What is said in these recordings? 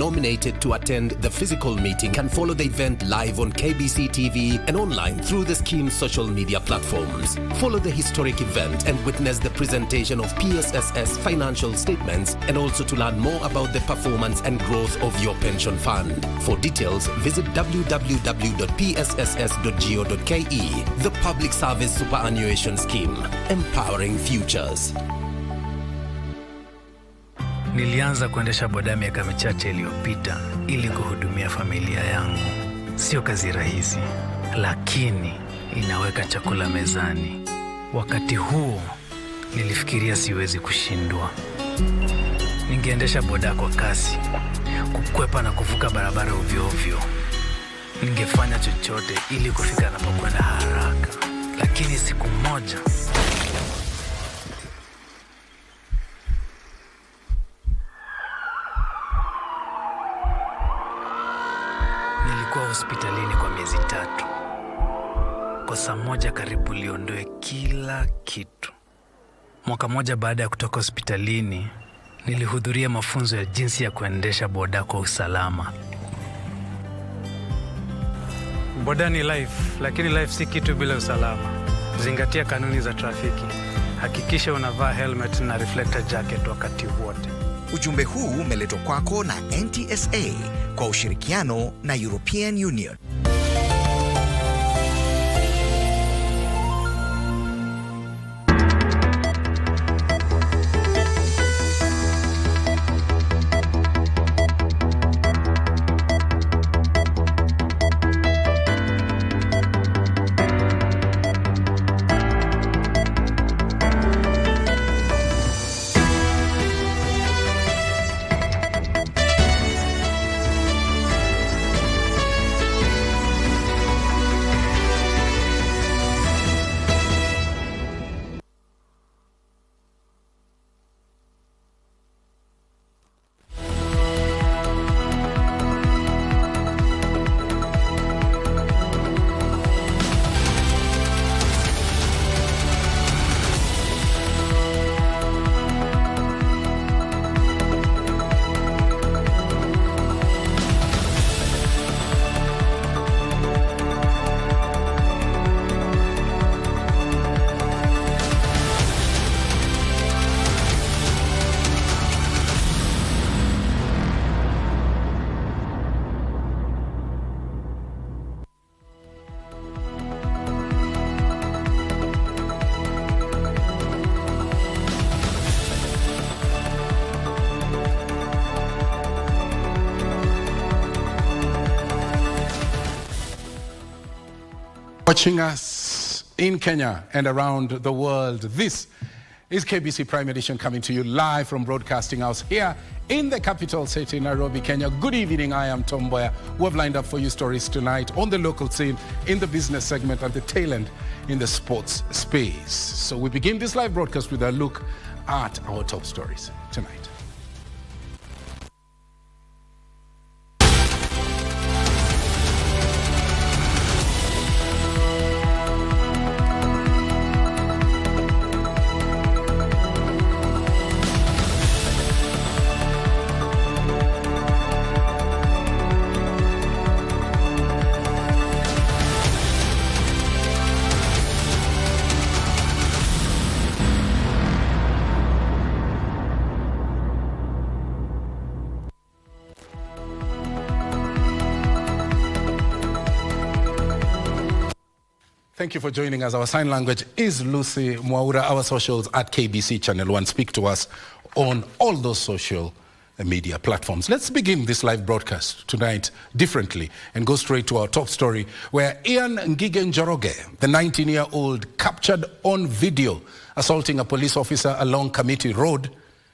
nominated to attend the physical meeting can follow the event live on KBC TV and online through the scheme's social media platforms. Follow the historic event and witness the presentation of PSSS financial statements, and also to learn more about the performance and growth of your pension fund. For details, visit www.psss.go.ke. The Public Service Superannuation Scheme, empowering futures. Nilianza kuendesha boda miaka michache iliyopita ili kuhudumia familia yangu. Sio kazi rahisi, lakini inaweka chakula mezani. Wakati huo nilifikiria siwezi kushindwa. Ningeendesha boda kwa kasi, kukwepa na kuvuka barabara ovyo ovyo. Ningefanya chochote ili kufika napokwenda haraka. Lakini siku moja nilikuwa hospitalini kwa miezi 3. Kosa moja karibu liondoe kila kitu. Mwaka moja baada ya kutoka hospitalini, nilihudhuria mafunzo ya jinsi ya kuendesha boda kwa usalama. Boda ni life, lakini life si kitu bila usalama. Zingatia kanuni za trafiki. Hakikisha unavaa helmet na reflector jacket wakati wote. Ujumbe huu umeletwa kwako na NTSA kwa ushirikiano na European Union. Watching us in Kenya and around the world, this is KBC Prime Edition coming to you live from Broadcasting House here in the capital city, Nairobi, Kenya. Good evening, I am Mboya. We have lined up for you stories tonight on the local scene, in the business segment, and the tail end in the sports space. So we begin this live broadcast with a look at our top stories tonight. Thank you for joining us. Our sign language is Lucy Mwaura. Our socials at KBC Channel 1. Speak to us on all those social media platforms. Let's begin this live broadcast tonight differently and go straight to our top story, where Ian Ngige Njoroge, the 19-year-old captured on video assaulting a police officer along Committee Road,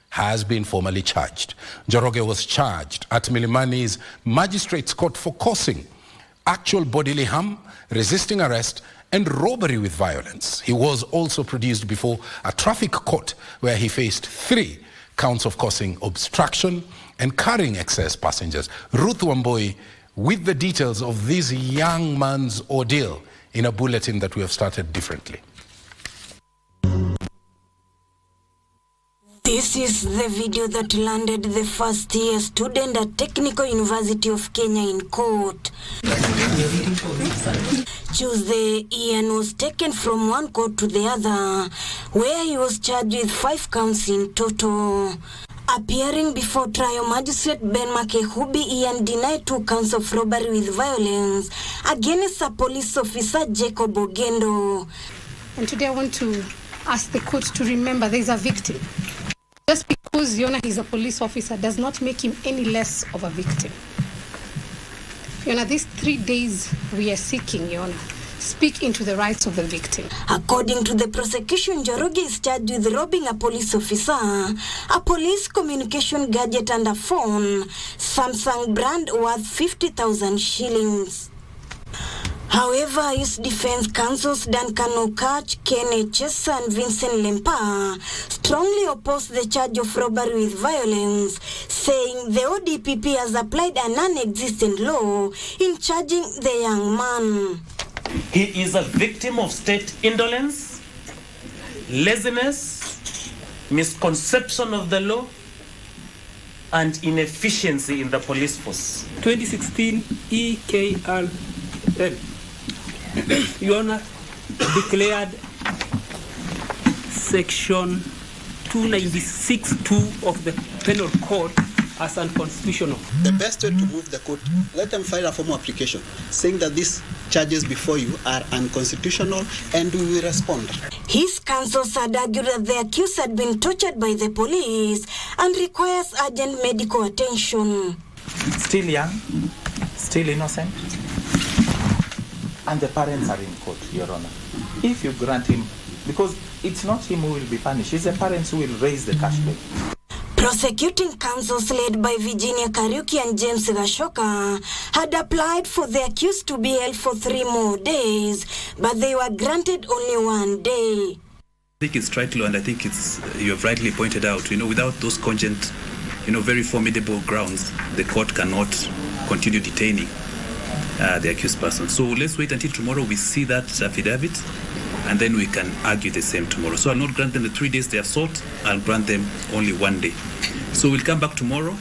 has been formally charged. Njoroge was charged at Milimani's Magistrates Court for causing actual bodily harm, resisting arrest, and robbery with violence. He was also produced before a traffic court where he faced 3 counts of causing obstruction and carrying excess passengers. Ruth Wamboi with the details of this young man's ordeal in a bulletin that we have started differently. This This is the video that landed the first-year student at Technical University of Kenya in court. Tuesday, Ian was taken from one court to the other, where he was charged with 5 counts in total. Appearing before trial magistrate Ben Makehubi, Ian denied 2 counts of robbery with violence against a police officer, Jacob Ogendo. And today I want to ask the court to remember there is a victim. Just because Yona is a police officer does not make him any less of a victim. Yona, these 3 days we are seeking, Yona, speak into the rights of the victim. According to the prosecution, Njoroge is charged with robbing a police officer, a police communication gadget and a phone, Samsung brand worth 50,000 shillings. However, his defense counsels Duncan Okach, Kenneth Chesa and Vincent Lempa strongly opposed the charge of robbery with violence, saying the ODPP has applied a non-existent law in charging the young man. He is a victim of state indolence, laziness, misconception of the law, and inefficiency in the police force. 2016 EKRL, Your Honor, declared Section 296(2) of the Penal Code as unconstitutional. The best way to move the court, let them file a formal application saying that these charges before you are unconstitutional, and we will respond. His counsels had argued that the accused had been tortured by the police and requires urgent medical attention. Still young, still innocent, and the parents are in court, Your Honor. If you grant him, because it's not him who will be punished, it's the parents who will raise the cash bail. Prosecuting counsels led by Virginia Kariuki and James Gashoka had applied for the accused to be held for 3 more days, but they were granted only 1 day. I think it's trite law, and I think you have rightly pointed out, without those cogent, very formidable grounds, the court cannot continue detaining the accused person. So let's wait until tomorrow we see that affidavit, and then we can argue the same tomorrow. So I'll not grant them the 3 days they have sought, I'll grant them only 1 day. So we'll come back tomorrow.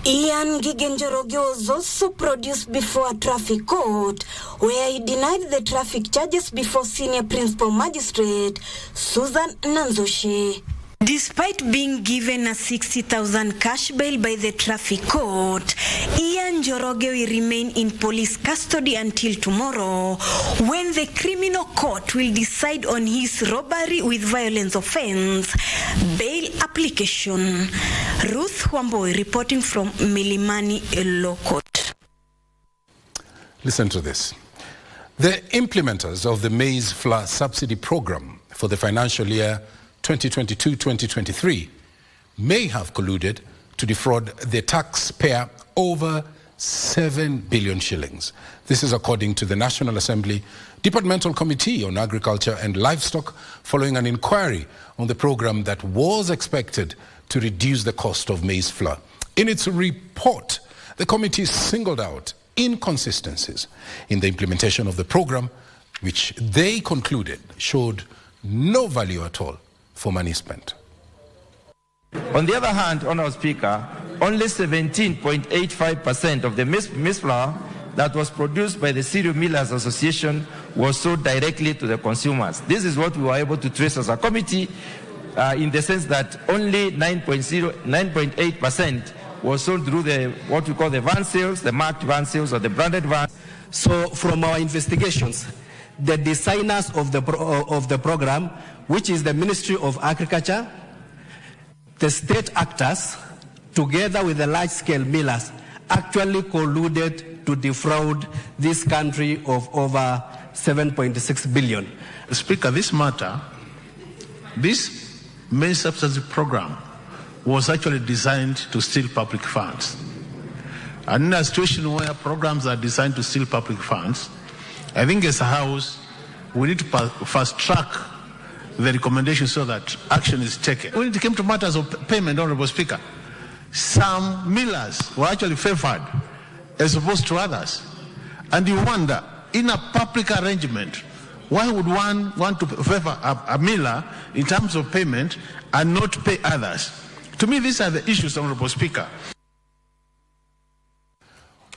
Ian Njoroge was also produced before a traffic court, where he denied the traffic charges before senior principal magistrate Susan Nanzoshe. Despite being given a 60,000 cash bail by the traffic court, Ian Njoroge will remain in police custody until tomorrow, when the criminal court will decide on his robbery with violence offense bail application. Ruth Wamboi reporting from Milimani Law Court. Listen to this. The implementers of the Maize flour subsidy program for the financial year 2022-2023 may have colluded to defraud the taxpayer over 7 billion shillings. This is according to the National Assembly Departmental Committee on Agriculture and Livestock, following an inquiry on the program that was expected to reduce the cost of maize flour. In its report, the committee singled out inconsistencies in the implementation of the program, which they concluded showed no value at all for money spent. On the other hand, Honourable Speaker, only 17.85% of the maize flour that was produced by the Cereal Millers Association was sold directly to the consumers. This is what we were able to trace as a committee, in the sense that only 9.8% was sold through what we call the van sales, the marked van sales or the branded van. So from our investigations, the designers of the program, which is the Ministry of Agriculture, the state actors, together with the large-scale millers, actually colluded to defraud this country of over 7.6 billion. Speaker, this maize subsidy program was actually designed to steal public funds. And in a situation where programs are designed to steal public funds, I think as a House, we need to fast track the recommendations so that action is taken. When it came to matters of payment, Honourable Speaker, some millers were actually favored as opposed to others. And you wonder, in a public arrangement, why would one want to favor a miller in terms of payment and not pay others? To me, these are the issues, Honorable Speaker.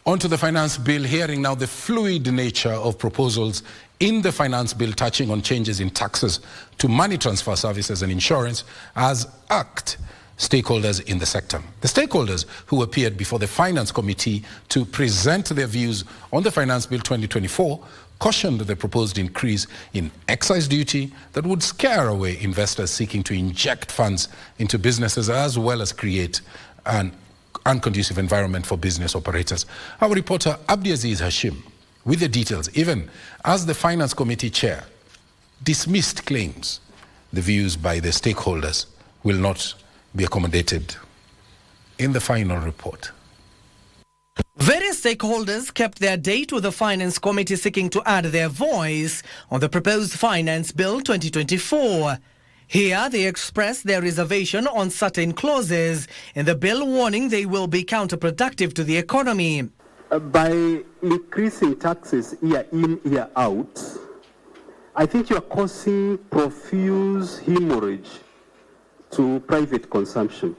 On to the finance bill, hearing now the fluid nature of proposals in the finance bill touching on changes in taxes to money transfer services and insurance as act stakeholders in the sector. The stakeholders who appeared before the Finance Committee to present their views on the Finance Bill 2024 cautioned the proposed increase in excise duty that would scare away investors seeking to inject funds into businesses as well as create an unconducive environment for business operators. Our reporter Abdiaziz Hashim with the details, even as the Finance Committee chair dismissed claims the views by the stakeholders will not be accommodated in the final report. Various stakeholders kept their date with the Finance Committee seeking to add their voice on the proposed Finance Bill 2024. Here they expressed their reservation on certain clauses in the bill, warning they will be counterproductive to the economy. By increasing taxes year in, year out, I think you are causing profuse hemorrhage to private consumption.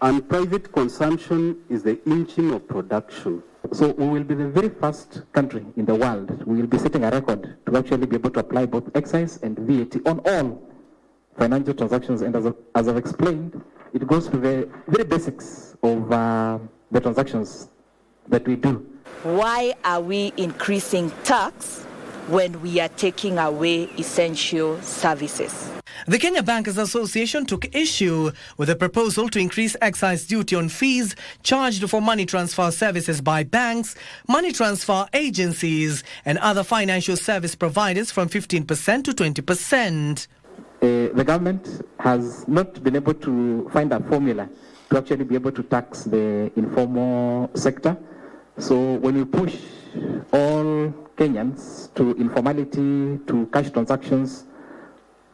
And private consumption is the engine of production. So we will be the very first country in the world. We will be setting a record to actually be able to apply both excise and VAT on all financial transactions. And as I've explained, it goes to the very basics of the transactions that we do. Why are we increasing tax when we are taking away essential services? The Kenya Bankers Association took issue with a proposal to increase excise duty on fees charged for money transfer services by banks, money transfer agencies and other financial service providers from 15% to 20%. The government has not been able to find a formula to actually be able to tax the informal sector. So when we push all Kenyans to informality, to cash transactions,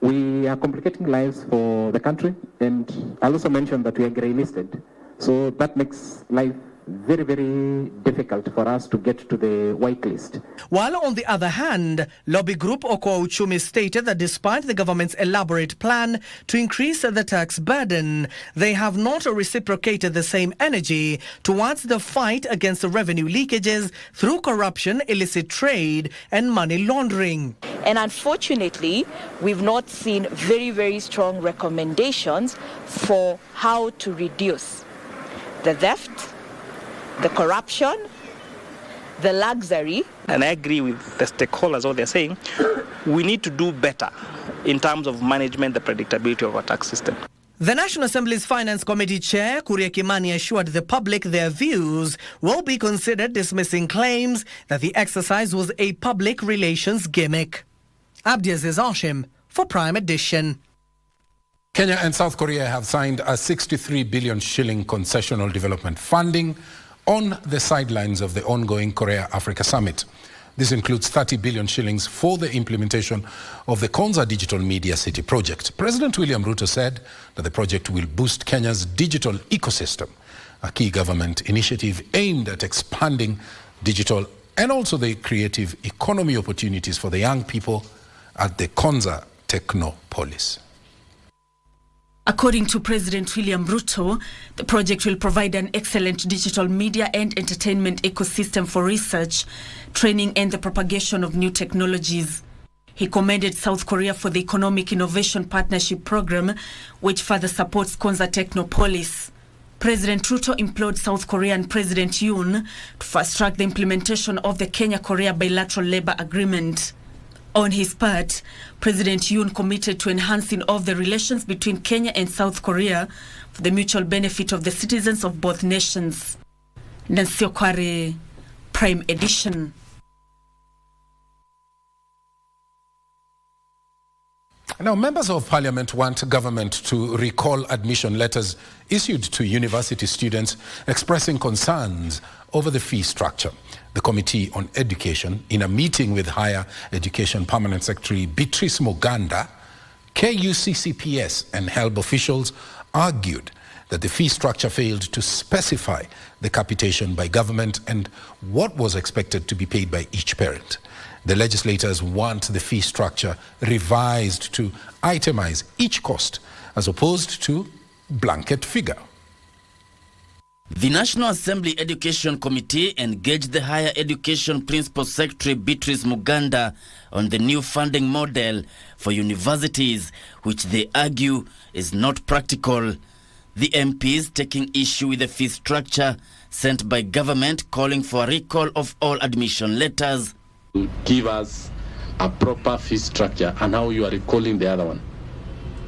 we are complicating lives for the country. And I'll also mention that we are grey listed. So that makes life very, very difficult for us to get to the white list. While on the other hand, lobby group Okoa Uchumi stated that despite the government's elaborate plan to increase the tax burden, they have not reciprocated the same energy towards the fight against the revenue leakages through corruption, illicit trade and money laundering. And unfortunately, we've not seen very, very strong recommendations for how to reduce the theft, the corruption, the luxury. And I agree with the stakeholders, what they're saying. We need to do better in terms of management, the predictability of our tax system. The National Assembly's Finance Committee Chair, Kuria Kimani, assured the public their views will be considered, dismissing claims that the exercise was a public relations gimmick. Abdiaziz Hashim for Prime Edition. Kenya and South Korea have signed a 63 billion shilling concessional development funding on the sidelines of the ongoing Korea-Africa Summit. This includes 30 billion shillings for the implementation of the Konza Digital Media City project. President William Ruto said that the project will boost Kenya's digital ecosystem, a key government initiative aimed at expanding digital and also the creative economy opportunities for the young people at the Konza Technopolis. According to President William Ruto, the project will provide an excellent digital media and entertainment ecosystem for research, training and the propagation of new technologies. He commended South Korea for the Economic Innovation Partnership Program, which further supports Konza Technopolis. President Ruto implored South Korean President Yoon to fast-track the implementation of the Kenya-Korea bilateral labor agreement. On his part, President Yoon committed to enhancing of the relations between Kenya and South Korea for the mutual benefit of the citizens of both nations. Nancy Okware, Prime Edition. Now, members of parliament want government to recall admission letters issued to university students expressing concerns over the fee structure. The Committee on Education, in a meeting with Higher Education Permanent Secretary Beatrice Moganda, KUCCPS and HELB officials argued that the fee structure failed to specify the capitation by government and what was expected to be paid by each parent. The legislators want the fee structure revised to itemize each cost as opposed to blanket figure. The National Assembly Education Committee engaged the Higher Education Principal Secretary Beatrice Muganda on the new funding model for universities, which they argue is not practical. The MPs taking issue with the fee structure sent by government, calling for a recall of all admission letters. Give us a proper fee structure and how you are recalling the other one.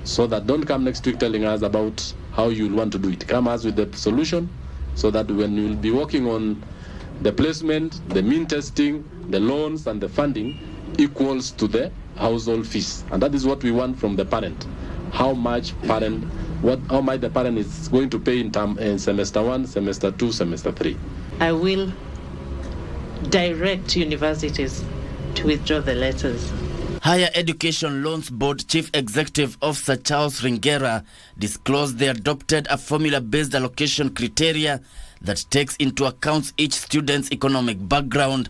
So that don't come next week telling us about how you want to do it. Come us with the solution so that when you'll be working on the placement, the mean testing, the loans and the funding equals to the household fees. And that is what we want from the parent. How much the parent is going to pay in semester 1, semester 2, semester 3. I will direct universities to withdraw the letters. Higher Education Loans Board Chief Executive Officer Charles Ringera disclosed they adopted a formula-based allocation criteria that takes into account each student's economic background.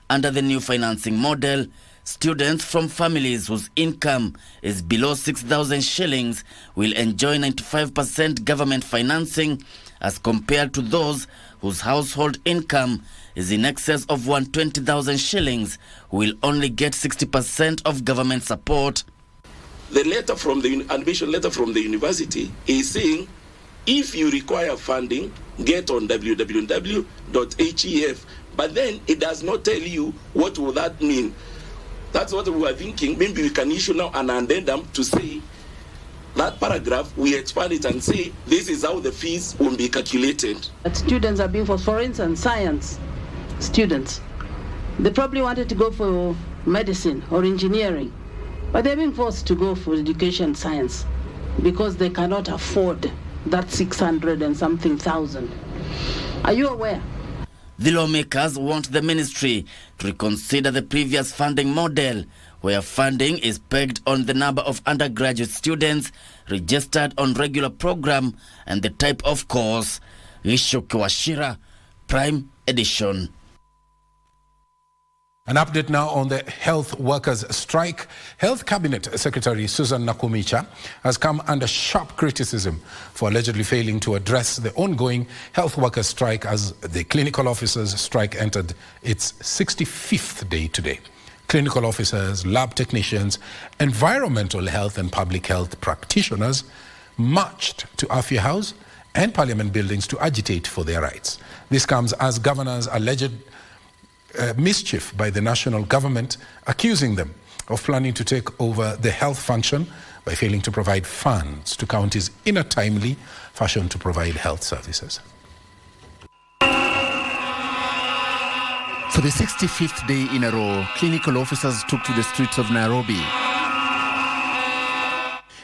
Under the new financing model, students from families whose income is below 6,000 shillings will enjoy 95% government financing as compared to those whose household income is in excess of 120,000 shillings, who will only get 60% of government support. The letter from the admission letter from the university is saying, if you require funding, get on www.hef. But then it does not tell you what will that mean. That's what we were thinking. Maybe we can issue now an addendum to say that paragraph, we expand it and say this is how the fees will be calculated. But students are being forced, for instance, science students. They probably wanted to go for medicine or engineering, but they're being forced to go for education science because they cannot afford that 600 and something thousand. Are you aware? The lawmakers want the ministry to reconsider the previous funding model, where funding is pegged on the number of undergraduate students registered on regular program and the type of course. Risho Kiwashira, Prime Edition. An update now on the health workers' strike. Health Cabinet Secretary Susan Nakumicha has come under sharp criticism for allegedly failing to address the ongoing health workers' strike as the clinical officers' strike entered its 65th day today. Clinical officers, lab technicians, environmental health and public health practitioners marched to Afia House and Parliament buildings to agitate for their rights. This comes as governors alleged mischief by the national government, accusing them of planning to take over the health function by failing to provide funds to counties in a timely fashion to provide health services. For the 65th day in a row, clinical officers took to the streets of Nairobi,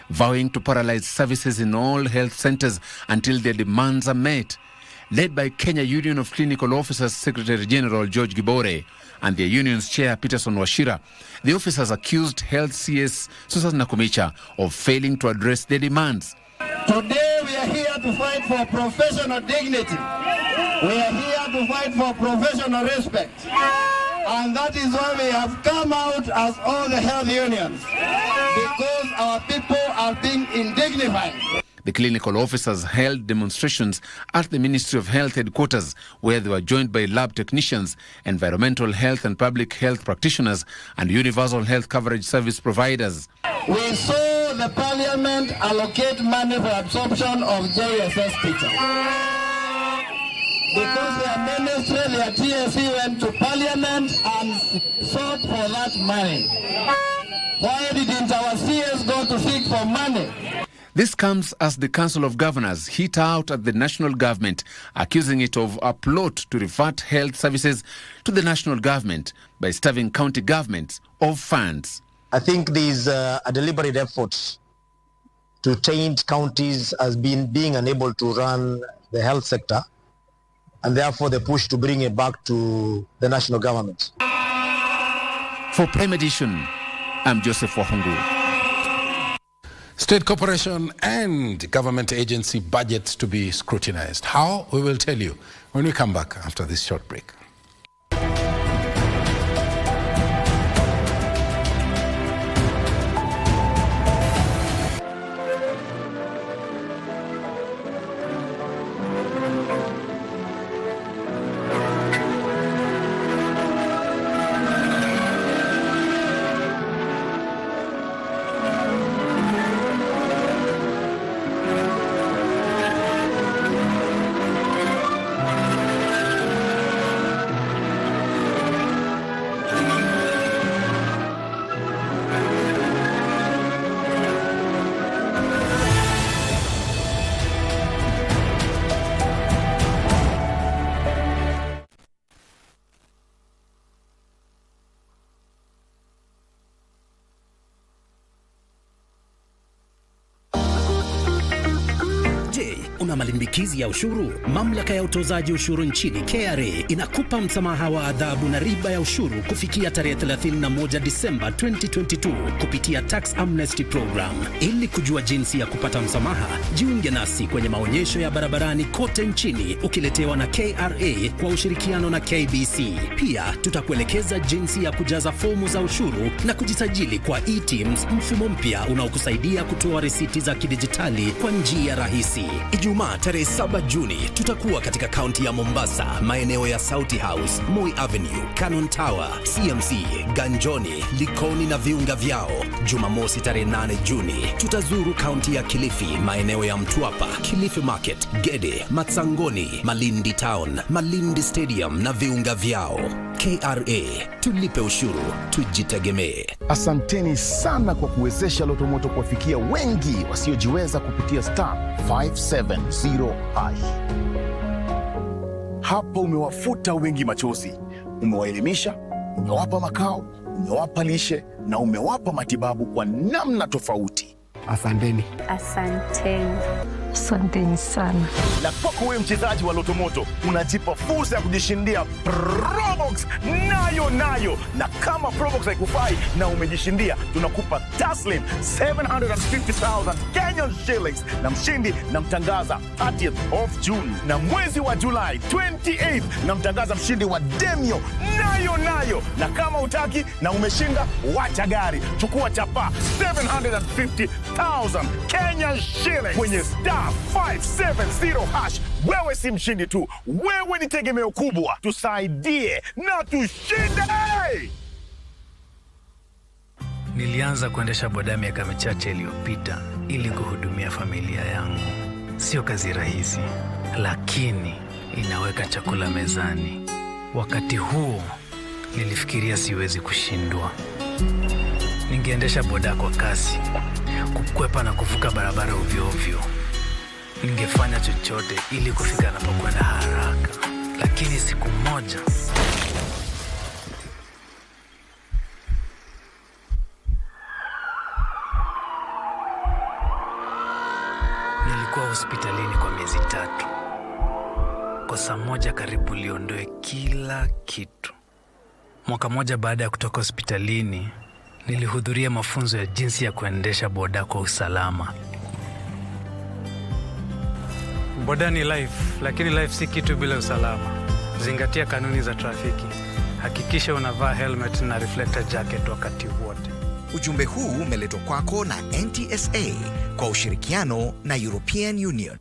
vowing to paralyze services in all health centers until their demands are met. Led by Kenya Union of Clinical Officers Secretary General George Gibore and their union's chair Peterson Washira, the officers accused Health CS Susan Nakumicha of failing to address their demands. Today we are here to fight for professional dignity. We are here to fight for professional respect. And that is why we have come out as all the health unions, because our people are being indignified. The clinical officers held demonstrations at the Ministry of Health headquarters, where they were joined by lab technicians, environmental health and public health practitioners, and universal health coverage service providers. We saw the Parliament allocate money for absorption of JSS teachers. Because their ministry, their TSC went to Parliament and sought for that money. Why didn't our CS go to seek for money? This comes as the Council of Governors hit out at the national government, accusing it of a plot to revert health services to the national government by starving county governments of funds. I think there is a deliberate effort to taint counties as being unable to run the health sector, and therefore the push to bring it back to the national government. For Prime Edition, I'm Joseph Wahungu. State corporation and government agency budgets to be scrutinized. How? We will tell you when we come back after this short break. malimbikizi ya ushuru? Mamlaka ya utozaji ushuru nchini KRA inakupa msamaha wa adhabu na riba ya ushuru kufikia tarehe 31 Disemba 2022 kupitia Tax Amnesty Program. Ili kujua jinsi ya kupata msamaha, jiunge nasi kwenye maonyesho ya barabarani kote nchini ukiletewa na KRA kwa ushirikiano na KBC. Pia tutakuelekeza jinsi ya kujaza fomu za ushuru na kujisajili kwa e-Teams, mfumo mpya unaokusaidia kutoa risiti za kidijitali kwa njia rahisi. Ijumaa tarehe 7 Juni tutakuwa katika kaunti ya Mombasa, maeneo ya Sauti House, Moi Avenue, Cannon Tower, CMC, Ganjoni, Likoni na viunga vyao. Jumamosi tarehe 8 Juni tutazuru kaunti ya Kilifi, maeneo ya Mtwapa, Kilifi Market, Gede, Matsangoni, Malindi Town, Malindi Stadium na viunga vyao. KRA, tulipe ushuru, tujitegemee. Asanteni sana kwa kuwezesha Lotomoto kuwafikia wengi wasiojiweza kupitia star 570#. Hapa umewafuta wengi machozi, umewaelimisha, umewapa makao, umewapa lishe na umewapa matibabu kwa namna tofauti. Asanteni. Asanteni. Asanteni sana. Na kwako wewe mchezaji wa Lotomoto, unajipa fursa ya kujishindia Probox nayo. Na kama Probox haikufai na umejishindia, tunakupa taslim 750,000 Kenyan shillings na mshindi na mtangaza 30th of June. Na mwezi wa July 28th na mtangaza mshindi wa Demio nayo. Na kama utaki na umeshinda, wacha gari, chukua chapa 750,000 Kenyan shillings kwenye star 570#. Wewe si mshindi tu, wewe ni tegemeo kubwa. Tusaidie na tushinde. Nilianza kuendesha boda miaka michache iliyopita ili kuhudumia familia yangu. Sio kazi rahisi, lakini inaweka chakula mezani. Wakati huo nilifikiria siwezi kushindwa. Ningeendesha boda kwa kasi, kukwepa na kuvuka barabara ovyo ovyo. Ningefanya chochote ili kufika napokwenda haraka. Lakini siku moja nilikuwa hospitalini kwa miezi 3. Kosa moja karibu liondoe kila kitu. Mwaka moja baada ya kutoka hospitalini, nilihudhuria mafunzo ya jinsi ya kuendesha boda kwa usalama. Boda ni life, lakini life si kitu bila usalama. Zingatia kanuni za trafiki. Hakikisha unavaa helmet na reflector jacket wakati wote. Ujumbe huu umeletwa kwako na NTSA kwa ushirikiano na European Union.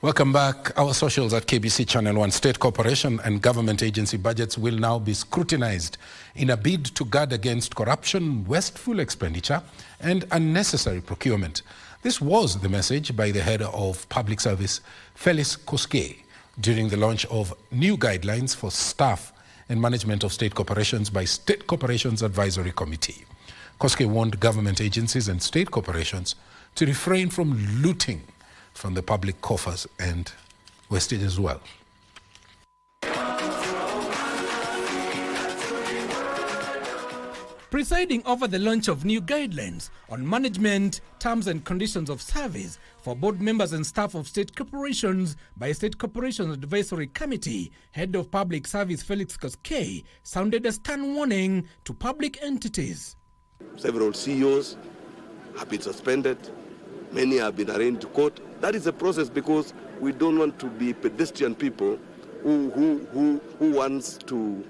Welcome back. Our socials at KBC Channel 1. State corporation and government agency budgets will now be scrutinized in a bid to guard against corruption, wasteful expenditure, and unnecessary procurement. This was the message by the head of public service, Felix Koikai, during the launch of new guidelines for staff and management of state corporations by State Corporations Advisory Committee. Koikai warned government agencies and state corporations to refrain from looting from the public coffers and wastage as well. Presiding over the launch of new guidelines on management, terms and conditions of service for board members and staff of state corporations by State Corporations Advisory Committee, Head of Public Service Felix Koikai sounded a stern warning to public entities. Several CEOs have been suspended. Many have been arraigned to court. That is a process because we don't want to be pedestrian people who wants to,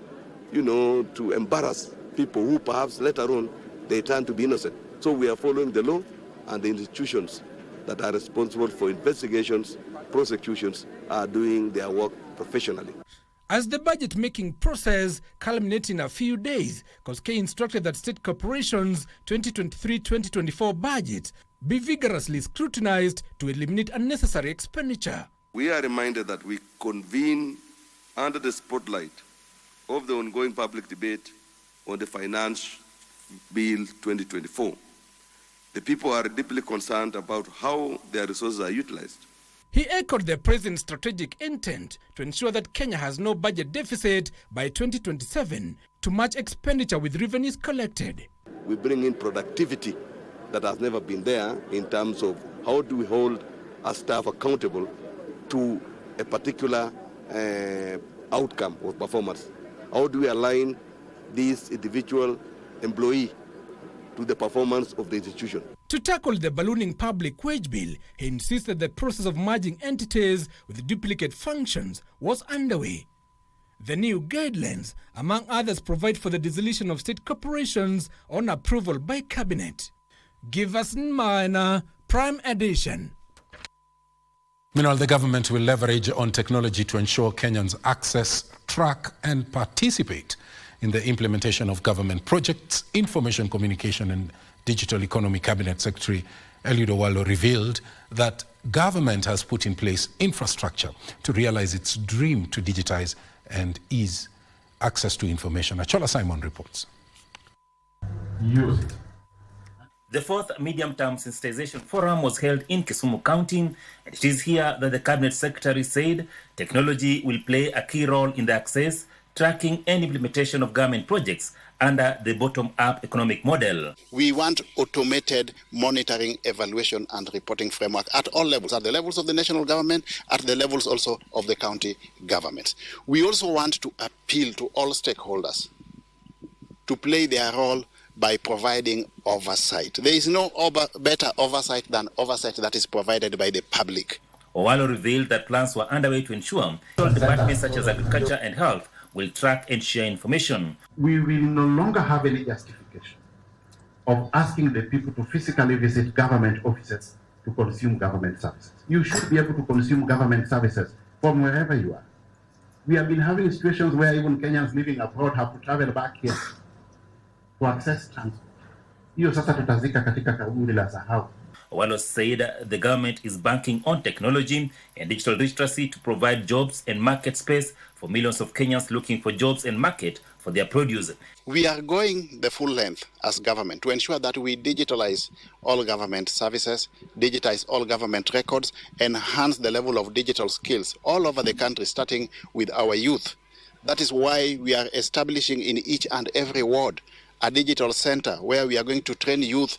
to embarrass people who perhaps later on they turn to be innocent. So we are following the law, and the institutions that are responsible for investigations, prosecutions are doing their work professionally. As the budget-making process culminated in a few days, Koikai instructed that state corporations' 2023-2024 budgets be vigorously scrutinized to eliminate unnecessary expenditure. We are reminded that we convene under the spotlight of the ongoing public debate on the Finance Bill 2024. The people are deeply concerned about how their resources are utilized. He echoed the president's strategic intent to ensure that Kenya has no budget deficit by 2027 to match expenditure with revenues collected. we bring in productivity that has never been there in terms of how do we hold our staff accountable to a particular outcome of performance. How do we align this individual employee to the performance of the institution? To tackle the ballooning public wage bill, he insisted the process of merging entities with duplicate functions was underway. The new guidelines, among others, provide for the dissolution of state corporations on approval by cabinet. Give us minor prime edition. Meanwhile, the government will leverage on technology to ensure Kenyans access, track and participate in the implementation of government projects. Information Communication and Digital Economy Cabinet Secretary Eliud Owalo revealed that government has put in place infrastructure to realize its dream to digitize and ease access to information. Achola Simon reports. The fourth medium-term sensitization forum was held in Kisumu County, and it is here that the Cabinet Secretary said technology will play a key role in the access, tracking and implementation of government projects under the bottom-up economic model. We want automated monitoring, evaluation and reporting framework at all levels, at the levels of the national government, at the levels also of the county government. We also want to appeal to all stakeholders to play their role by providing oversight. There is no better oversight than oversight that is provided by the public. Owalo revealed that plans were underway to ensure all departments such as agriculture and health will track and share information. We will no longer have any justification of asking the people to physically visit government offices to consume government services. You should be able to consume government services from wherever you are. We have been having situations where even Kenyans living abroad have to travel back here to access transport. Hiyo sasa tutazika katika kaburi la sahau. Owalo said the government is banking on technology and digital literacy to provide jobs and market space for millions of Kenyans looking for jobs and market for their produce. We are going the full length as government to ensure that we digitalize all government services, digitize all government records, enhance the level of digital skills all over the country, starting with our youth. That is why we are establishing in each and every ward a digital center where we are going to train youth,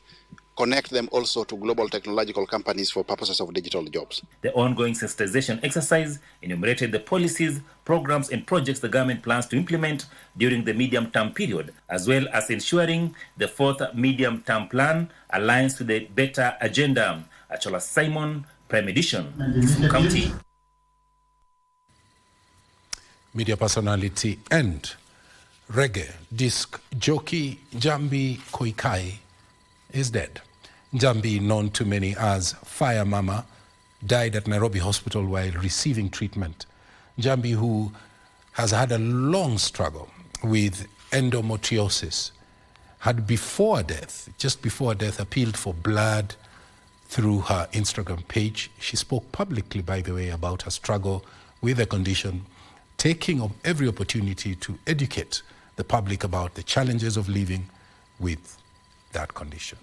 connect them also to global technological companies for purposes of digital jobs. The ongoing sensitization exercise enumerated the policies, programs and projects the government plans to implement during the medium-term period, as well as ensuring the fourth medium-term plan aligns with the better agenda. Achola Simon, Prime Edition, County. Media personality and reggae disc jockey Njambi Koikai is dead. Njambi, known to many as Fire Mama, died at Nairobi Hospital while receiving treatment. Njambi, who has had a long struggle with endometriosis, had just before death, appealed for blood through her Instagram page. She spoke publicly, by the way, about her struggle with the condition, taking every opportunity to educate the public about the challenges of living with that condition.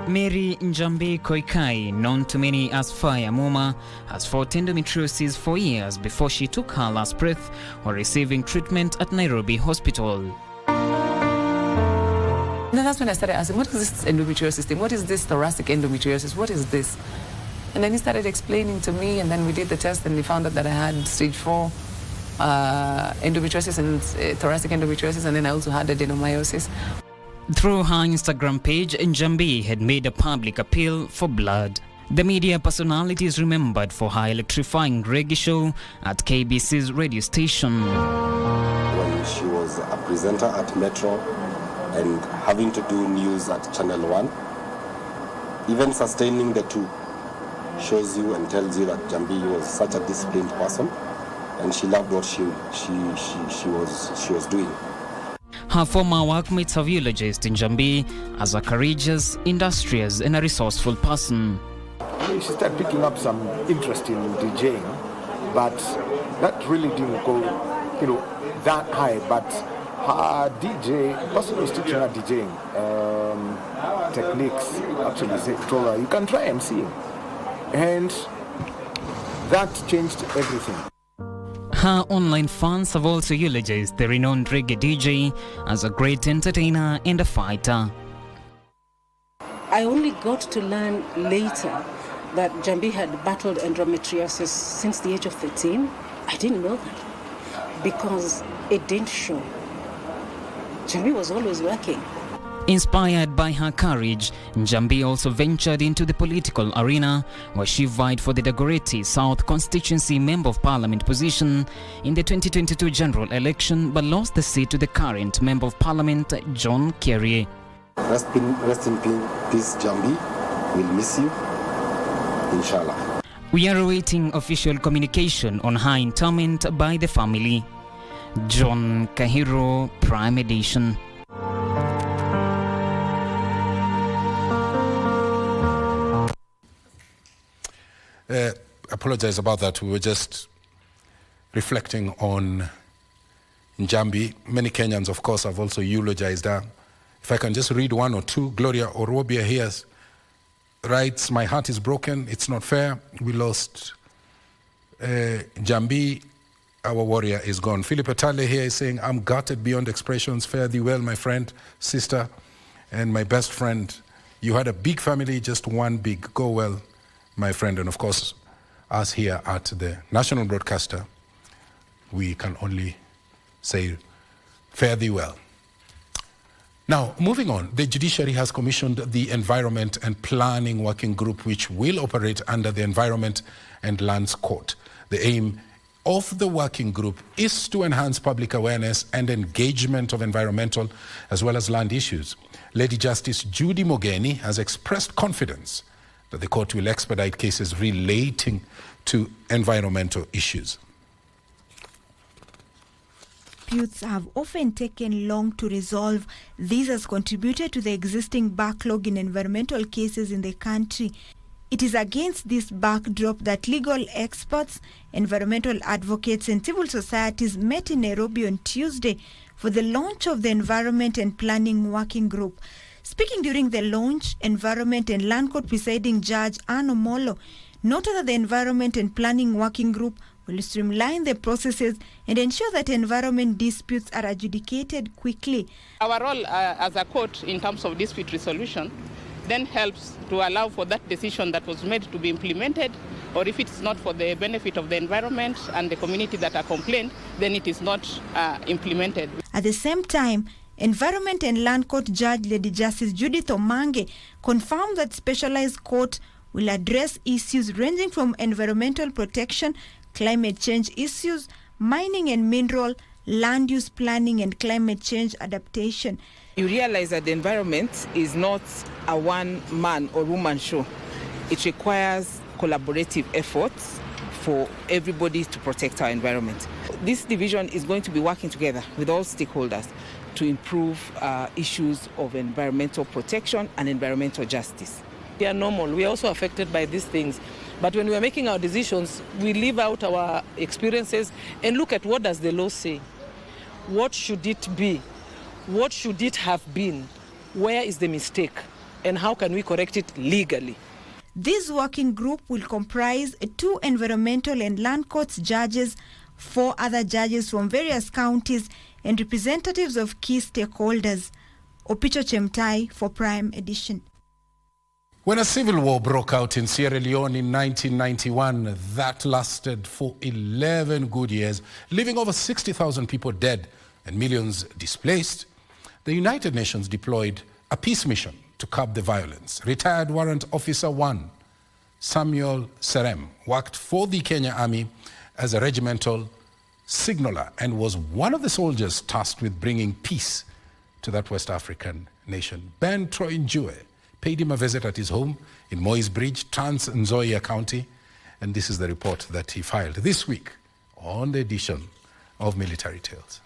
Mary Njambi Koikai, known to many as Fire Mama, has fought endometriosis for years before she took her last breath while receiving treatment at Nairobi Hospital. And then that's when I started asking, what is this endometriosis thing? What is this thoracic endometriosis? What is this? And then he started explaining to me, and then we did the test, and we found out that I had stage 4 endometriosis and thoracic endometriosis, and then I also had adenomyosis. Through her Instagram page, Njambi had made a public appeal for blood. The media personality is remembered for her electrifying reggae show at KBC's radio station. When she was a presenter at Metro and having to do news at Channel 1, even sustaining the two shows you and tells you that Njambi was such a disciplined person and she loved what she was doing. Her former workmates have eulogized Njambi as a courageous, industrious and a resourceful person. She started picking up some interest in DJing, but that really didn't go, that high. But her person was teaching her DJing techniques. Actually, told her, you can try emceeing. And that changed everything. Her online fans have also eulogized the renowned reggae DJ as a great entertainer and a fighter. I only got to learn later that Njambi had battled endometriosis since the age of 13. I didn't know that because it didn't show. Njambi was always working. Inspired by her courage, Njambi also ventured into the political arena where she vied for the Dagoretti South constituency Member of Parliament position in the 2022 general election but lost the seat to the current Member of Parliament, John Kerry. Rest in peace, Njambi. We'll miss you. Inshallah. We are awaiting official communication on her interment by the family. John Kahiro, Prime Edition. Apologize about that. We were just reflecting on Njambi. Many Kenyans, of course, have also eulogized her. If I can just read one or two. Gloria Orobia here writes, "My heart is broken. It's not fair. We lost Njambi. Our warrior is gone." Philip Atale here is saying, "I'm gutted beyond expressions. Fare thee well, my friend, sister, and my best friend. You had a big family, just one big. Go well, my friend." And of course, us here at the national broadcaster, we can only say, fare thee well. Now, moving on, the judiciary has commissioned the Environment and Planning Working Group, which will operate under the Environment and Lands Court. The aim of the working group is to enhance public awareness and engagement of environmental as well as land issues. Lady Justice Judy Mogeni has expressed confidence that the court will expedite cases relating to environmental issues. Disputes have often taken long to resolve. This has contributed to the existing backlog in environmental cases in the country. It is against this backdrop that legal experts, environmental advocates and civil societies met in Nairobi on Tuesday for the launch of the Environment and Planning Working Group. Speaking during the launch, Environment and Land Court Presiding Judge Ann Omolo noted that the Environment and Planning Working Group will streamline the processes and ensure that environment disputes are adjudicated quickly. Our role as a court in terms of dispute resolution then helps to allow for that decision that was made to be implemented, or if it's not for the benefit of the environment and the community that are complained, then it is not implemented. At the same time, Environment and Land Court Judge Lady Justice Judith Omange confirmed that specialized court will address issues ranging from environmental protection, climate change issues, mining and mineral, land use planning and climate change adaptation. You realize that the environment is not a one-man or woman show. It requires collaborative efforts for everybody to protect our environment. This division is going to be working together with all stakeholders to improve issues of environmental protection and environmental justice. We are normal. We are also affected by these things. But when we are making our decisions, we leave out our experiences and look at what does the law say. What should it be? What should it have been? Where is the mistake? And how can we correct it legally? This working group will comprise 2 environmental and land courts judges, 4 other judges from various counties, and representatives of key stakeholders. Opicho Chemtai for Prime Edition. When a civil war broke out in Sierra Leone in 1991, that lasted for 11 good years, leaving over 60,000 people dead and millions displaced, the United Nations deployed a peace mission to curb the violence. Retired Warrant Officer 1, Samuel Serem, worked for the Kenya Army as a regimental signaller and was one of the soldiers tasked with bringing peace to that West African nation. Ben Troy Njue paid him a visit at his home in Maize Bridge, Trans Nzoia County, and this is the report that he filed this week on the edition of Military Tales.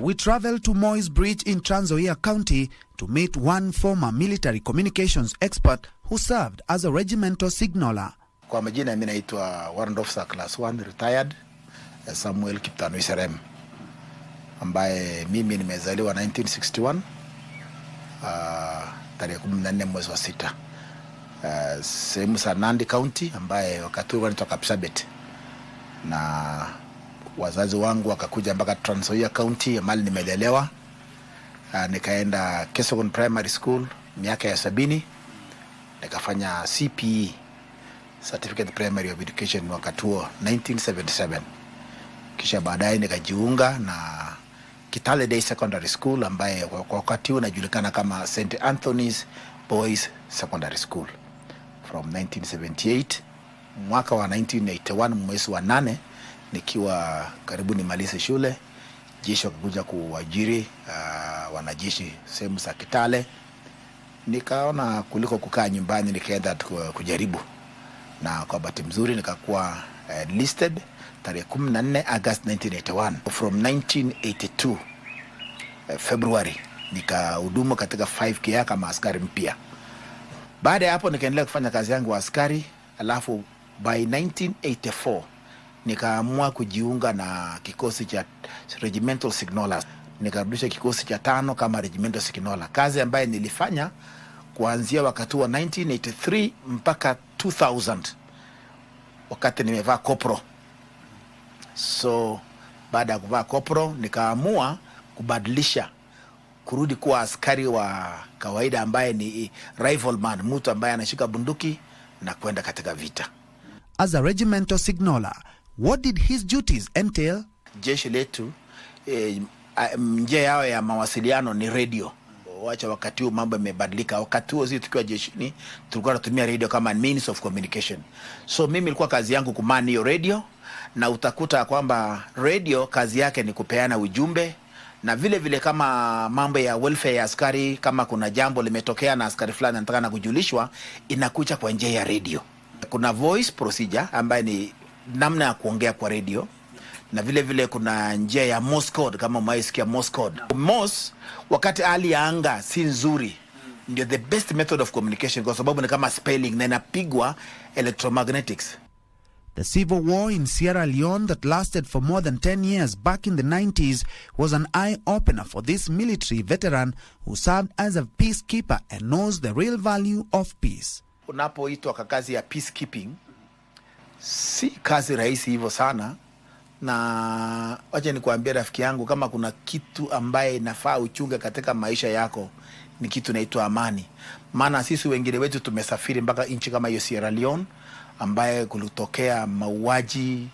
We travel to Maize Bridge in Trans Nzoia County to meet one former military communications expert who served as a regimental signaller. Kwa majina mimi naitwa Warrant Officer Class 1 retired Samuel Kiptanui Serem, ambaye mimi nimezaliwa 1961 tarehe 14 mwezi wa 6 sehemu za Nandi County, ambaye wakati huo nitoka Kapsabet, na wazazi wangu wakakuja mpaka Trans Nzoia County mahali nimelelewa. Nikaenda Kesogon Primary School miaka ya 70, nikafanya CPE, Certificate Primary of Education, wakati huo 1977. Kisha baadaye nikajiunga na Kitale Day Secondary School, ambaye kwa wakati huo inajulikana kama St. Anthony's Boys Secondary School from 1978. Mwaka wa 1981 mwezi wa 8, nikiwa karibu nimalize shule, jeshi wakakuja kuajiri wanajeshi sehemu za Kitale. Nikaona kuliko kukaa nyumbani nikaenda kujaribu, na kwa bahati mzuri nikakuwa listed tarehe 14 August 1981. From 1982 February nikahudumu katika 5K kama askari mpya. Baada ya hapo nikaendelea kufanya kazi yangu wa askari, alafu by 1984 nikaamua kujiunga na kikosi cha regimental signalers. Nikarudisha kikosi cha 5 kama regimental signaler, kazi ambaye nilifanya kuanzia wakati wa 1983 mpaka 2000 wakati nimevaa kopro. So baada ya kuvaa kopro nikaamua kubadilisha, kurudi kuwa askari wa kawaida ambaye ni rifleman, mtu ambaye anashika bunduki na kwenda katika vita. As a regimental signaler, what did his duties entail? Jeshi letu njia yao ya mawasiliano ni radio. Wacha wakati huo mambo yamebadilika. Wakati huo sisi tukiwa jeshini tulikuwa tunatumia radio kama means of communication. So mimi nilikuwa kazi yangu kumani hiyo radio, na utakuta kwamba radio kazi yake ni kupeana ujumbe, na vile vile kama mambo ya welfare ya askari, kama kuna jambo limetokea na askari fulani anataka na kujulishwa, inakuja kwa njia ya radio. Kuna voice procedure ambaye ni namna ya kuongea kwa radio, na vile vile kuna njia ya Morse code, kama umeisikia Morse code. Morse wakati hali ya anga si nzuri, ndio the best method of communication, kwa sababu ni kama spelling na inapigwa electromagnetics. The civil war in Sierra Leone that lasted for more than 10 years back in the 90s was an eye-opener for this military veteran who served as a peacekeeper and knows the real value of peace. Unapoitwa kwa kazi ya peacekeeping, si kazi rahisi hivyo sana, na wacha nikuambie rafiki yangu, kama kuna kitu ambaye inafaa uchunge katika maisha yako ni kitu inaitwa amani. Maana sisi wengine wetu tumesafiri mpaka nchi kama hiyo Sierra Leone, ambaye kulitokea mauaji,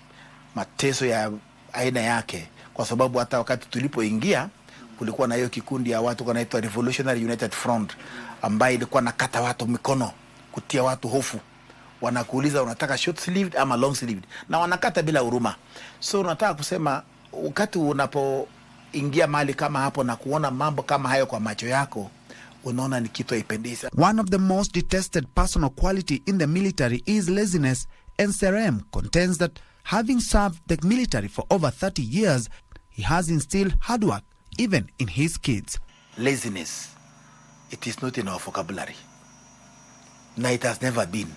mateso ya aina yake, kwa sababu hata wakati tulipoingia kulikuwa na hiyo kikundi ya watu wanaitwa Revolutionary United Front, ambaye ilikuwa nakata watu mikono, kutia watu hofu. Wanakuuliza unataka short sleeved ama long sleeved, na wanakata bila huruma. So nataka kusema wakati unapoingia mahali kama hapo na kuona mambo kama hayo kwa macho yako, unaona ni kitu haipendezi. One of the most detested personal quality in the military is laziness, and Serem contends that having served the military for over 30 years, he has instilled hard work even in his kids. Laziness, it is not in our vocabulary. Na it has never been.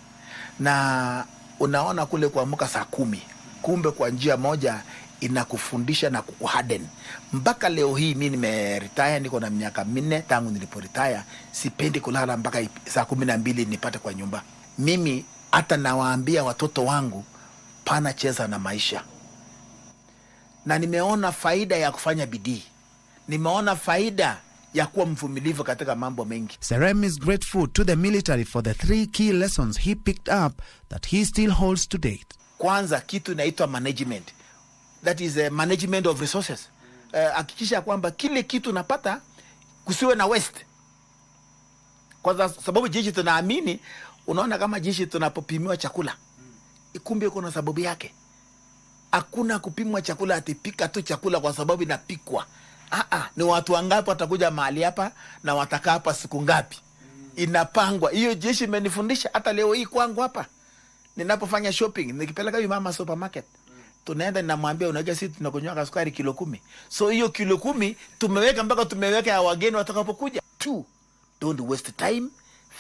Na unaona kule kuamka saa 10, kumbe kwa njia moja inakufundisha na kukuharden. Mpaka leo hii mimi nimeretire, niko na miaka 4 tangu niliporetire, sipendi kulala mpaka saa 12 nipate kwa nyumba. Mimi hata nawaambia watoto wangu, pana cheza na maisha. Na nimeona faida ya kufanya bidii. Nimeona faida ya kuwa mvumilivu katika mambo mengi. Serem is grateful to the military for the 3 key lessons he picked up that he still holds to date. Kwanza kitu inaitwa management. That is a management of resources. Hakikisha kwamba kile kitu napata kusiwe na waste. Kwa sababu jeshi tunaamini, unaona kama jeshi tunapopimiwa chakula, ikumbe kuna sababu yake. Hakuna kupimwa chakula atipika tu chakula kwa sababu inapikwa. Ni watu wangapi watakuja mahali hapa na watakaa hapa siku ngapi. Inapangwa. Hiyo jeshi imenifundisha hata leo hii kwangu hapa. Ninapofanya shopping, nikipeleka huyu mama supermarket, tunaenda ninamwambia unajua sisi tunakunywa sukari kilo 10. So hiyo kilo 10 tumeweka mpaka tumeweka ya wageni watakapokuja. 2, don't waste time.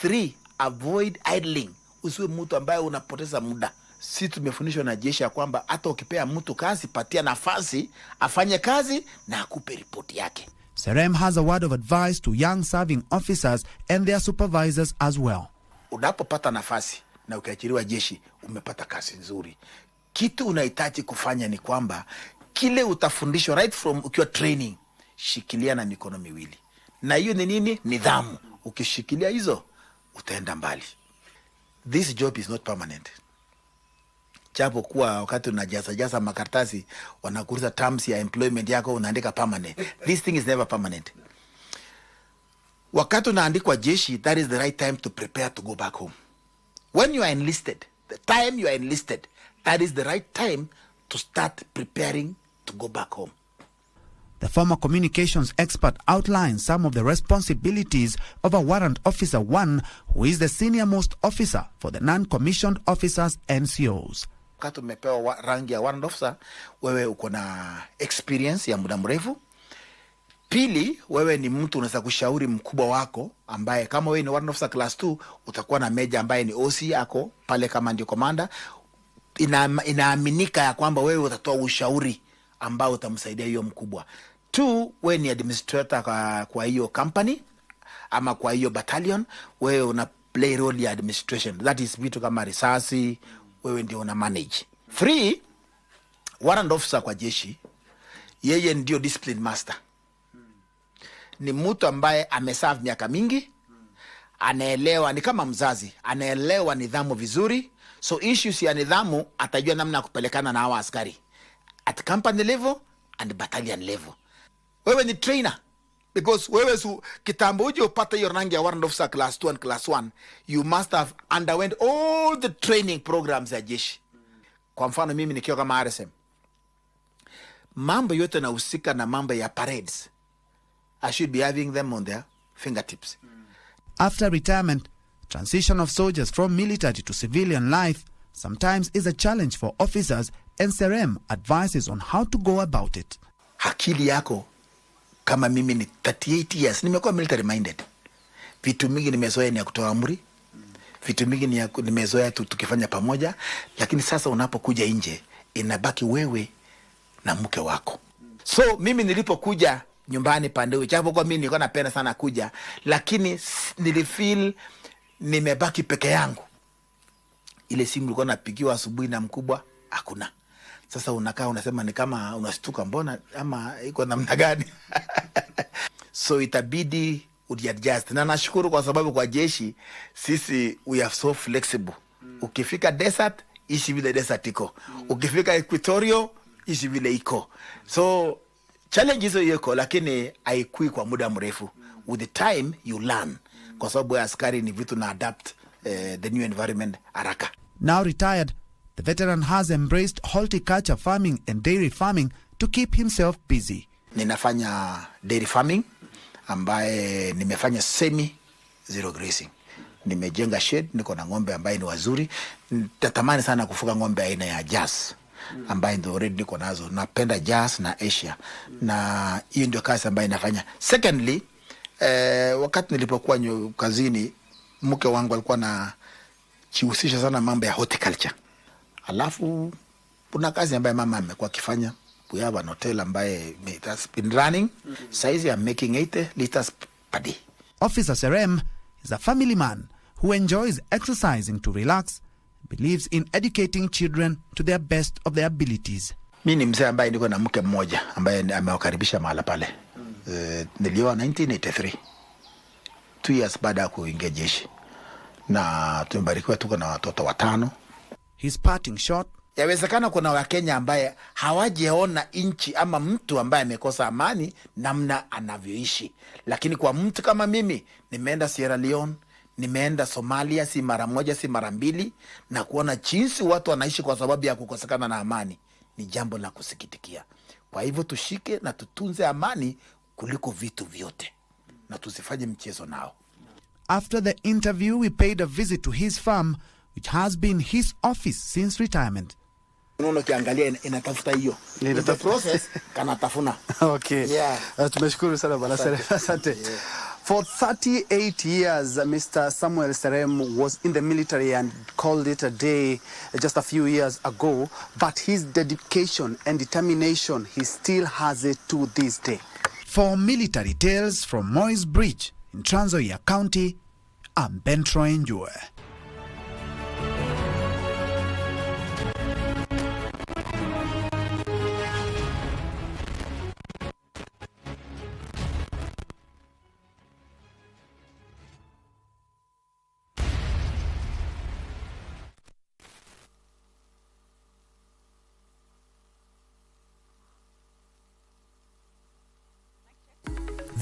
3, avoid idling. usiwe mtu ambaye unapoteza muda. Sisi tumefundishwa na jeshi ya kwamba hata ukipea mtu kazi, patia nafasi afanye kazi na akupe ripoti yake. Serem has a word of advice to young serving officers and their supervisors as well. Unapopata nafasi na ukiachiliwa jeshi, umepata kazi nzuri. Kitu unahitaji kufanya ni kwamba kile utafundishwa right from ukiwa training, shikilia na mikono miwili. Na hiyo ni nini? Nidhamu. Ukishikilia hizo, utaenda mbali. This job is not permanent. Chapo kuwa wakati unajaza makaratasi wanakuuliza terms ya employment yako unaandika permanent. This thing is never permanent. Wakati unaandikwa jeshi, that is the right time to prepare to go back home. When you are enlisted, the time you are enlisted, that is the right time to start preparing to go back home. The former communications expert outlines some of the responsibilities of a warrant officer 1, who is the senior most officer for the non-commissioned officers NCOs. Wakati umepewa rangi ya warrant officer, wewe uko na experience ya muda mrefu. Pili, wewe ni mtu unaweza kushauri mkubwa wako, ambaye kama wewe ni warrant officer class 2, utakuwa na meja ambaye ni OC yako pale kama ndio commander. Inaaminika ya kwamba wewe utatoa ushauri ambao utamsaidia hiyo mkubwa. 2, wewe ni administrator kwa hiyo company ama kwa hiyo battalion, wewe una play role ya administration. That is vitu kama risasi, wewe ndio una manage. 3, warrant officer kwa jeshi, yeye ndio discipline master. Ni mtu ambaye ameserve miaka mingi, anaelewa, ni kama mzazi, anaelewa nidhamu vizuri. So issues ya nidhamu atajua namna ya kupelekana na hawa askari at company level and battalion level. Wewe ni trainer, because wewe kitambo uje upate hiyo rangi ya warrant officer class 2 and class 1, you must have underwent all the training programs ya jeshi. Kwa mfano mimi nikiwa kama RSM, mambo yote nahusika na mambo ya parades, I should be having them on their fingertips. After retirement, transition of soldiers from military to civilian life sometimes is a challenge for officers, and Serem advises on how to go about it. Akili yako, kama mimi ni 38 years, nimekuwa military minded. Vitu mingi nimezoea ni ya kutoa amri. Vitu mingi nimezoea tukifanya pamoja, lakini sasa unapokuja nje, inabaki wewe na mke wako. So mimi nilipokuja nyumbani pande chapo, kwa mimi nilikuwa napenda sana kuja, lakini nilifeel nimebaki peke yangu. Ile simu nilikuwa napigiwa asubuhi na mkubwa, hakuna. Sasa unakaa unasema ni kama unastuka, mbona ama iko namna gani? So itabidi uadjust. Na nashukuru kwa sababu kwa jeshi sisi we are so flexible. Ukifika desert, ishi vile desert iko. Ukifika equatorial, ishi vile iko. So challenge hizo yeko, lakini haikui kwa muda mrefu. With the time you learn. Kwa sababu ya askari ni vitu na adapt the new environment haraka. Now retired, the veteran has embraced horticulture farming and dairy farming to keep himself busy. Ninafanya dairy farming ambaye nimefanya semi zero grazing. Nimejenga shed, niko na ng'ombe ambaye ni wazuri. Nitatamani sana kufuga ng'ombe aina ya Jazz ambaye ndio already niko nazo. Napenda Jazz na Asia. Na hiyo ndio kazi ambayo nafanya. Secondly, wakati nilipokuwa kazini, mke wangu alikuwa na jihusisha sana mambo ya horticulture. Alafu kuna kazi ambaye mama amekuwa akifanya. We have an hotel ambaye it has been running. Saizi I'm making 80 liters per day. Officer Serem is a family man who enjoys exercising to relax, believes in educating children to their best of their abilities. Mimi ni mzee ambaye niko na mke mmoja ambaye amewakaribisha mahala pale. Nilioa 1983. 2 years baada ya kuingia jeshi. Na tumebarikiwa tuko na watoto 5. His parting shot. Yawezekana kuna Wakenya ambaye hawajaona inchi ama mtu ambaye amekosa amani namna anavyoishi. Lakini kwa mtu kama mimi, nimeenda Sierra Leone, nimeenda Somalia si mara moja si mara mbili, na kuona jinsi watu wanaishi kwa sababu ya kukosekana na amani ni jambo la kusikitikia. Kwa hivyo tushike na tutunze amani kuliko vitu vyote, na tusifanye mchezo nao. After the interview, we paid a visit to his farm, which has been his office since retirement. Unaona kiangalia inatafuta hiyo. The process kana tafuna. Okay. Yeah. Tumeshukuru sana bwana Serem. Asante. For 38 years, Mr. Samuel Serem was in the military and called it a day just a few years ago, but his dedication and determination, he still has it to this day. For Military Tales from Maize Bridge in Trans Nzoia County, I'm Bentroy Njue.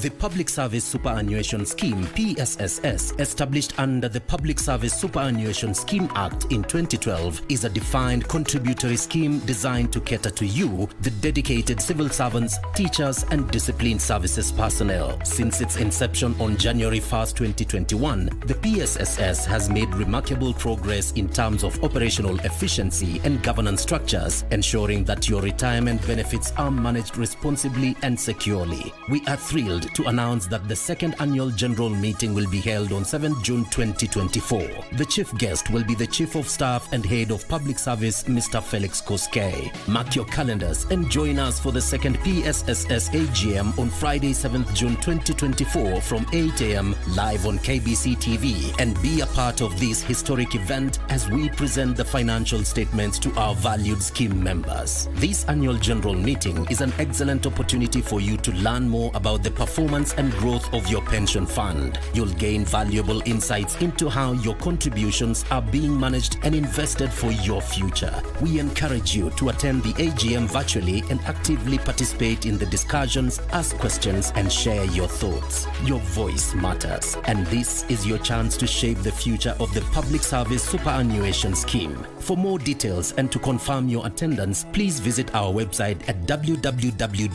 The Public Service Superannuation Scheme, PSSS, established under the Public Service Superannuation Scheme Act in 2012, is a defined contributory scheme designed to cater to you, the dedicated civil servants, teachers, and disciplined services personnel. Since its inception on January 1st, 2021, the PSSS has made remarkable progress in terms of operational efficiency and governance structures, ensuring that your retirement benefits are managed responsibly and securely. We are thrilled to announce that the second annual general meeting will be held on 7th June 2024. The chief guest will be the Chief of Staff and Head of Public Service, Mr. Felix Koikai. Mark your calendars and join us for the second PSSS AGM on Friday, 7th June 2024 from 8 a.m. live on KBC TV, and be a part of this historic event as we present the financial statements to our valued scheme members. This annual general meeting is an excellent opportunity for you to learn more about the performance and growth of your pension fund. You'll gain valuable insights into how your contributions are being managed and invested for your future. We encourage you to attend the AGM virtually and actively participate in the discussions, ask questions, and share your thoughts. Your voice matters, and this is your chance to shape the future of the Public Service Superannuation Scheme. For more details and to confirm your attendance, please visit our website at www.psss.go.ke.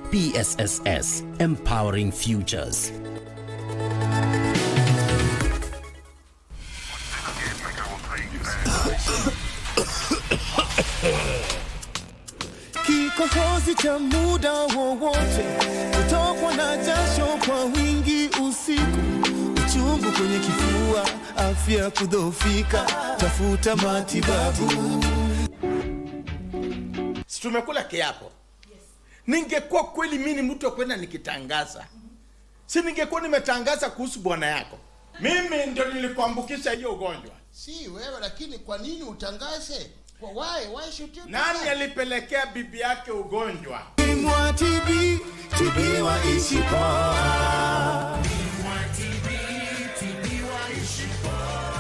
PSSS, empowering futures. Kikohozi cha muda wowote, kutokwa na jasho kwa wingi usiku, uchungu kwenye kifua, afya kudhoofika, tafuta matibabu. Tumekula kiapo. Ningekuwa kweli mimi mtu kwenda nikitangaza. Si ningekuwa nimetangaza kuhusu bwana yako. Mimi ndio nilikuambukisha hiyo ugonjwa. Si wewe, lakini kwa nini utangaze? Why should you? Nani alipelekea bibi yake ugonjwa? Bingwa TB, TB waishi poa. Bingwa TB, TB waishi poa.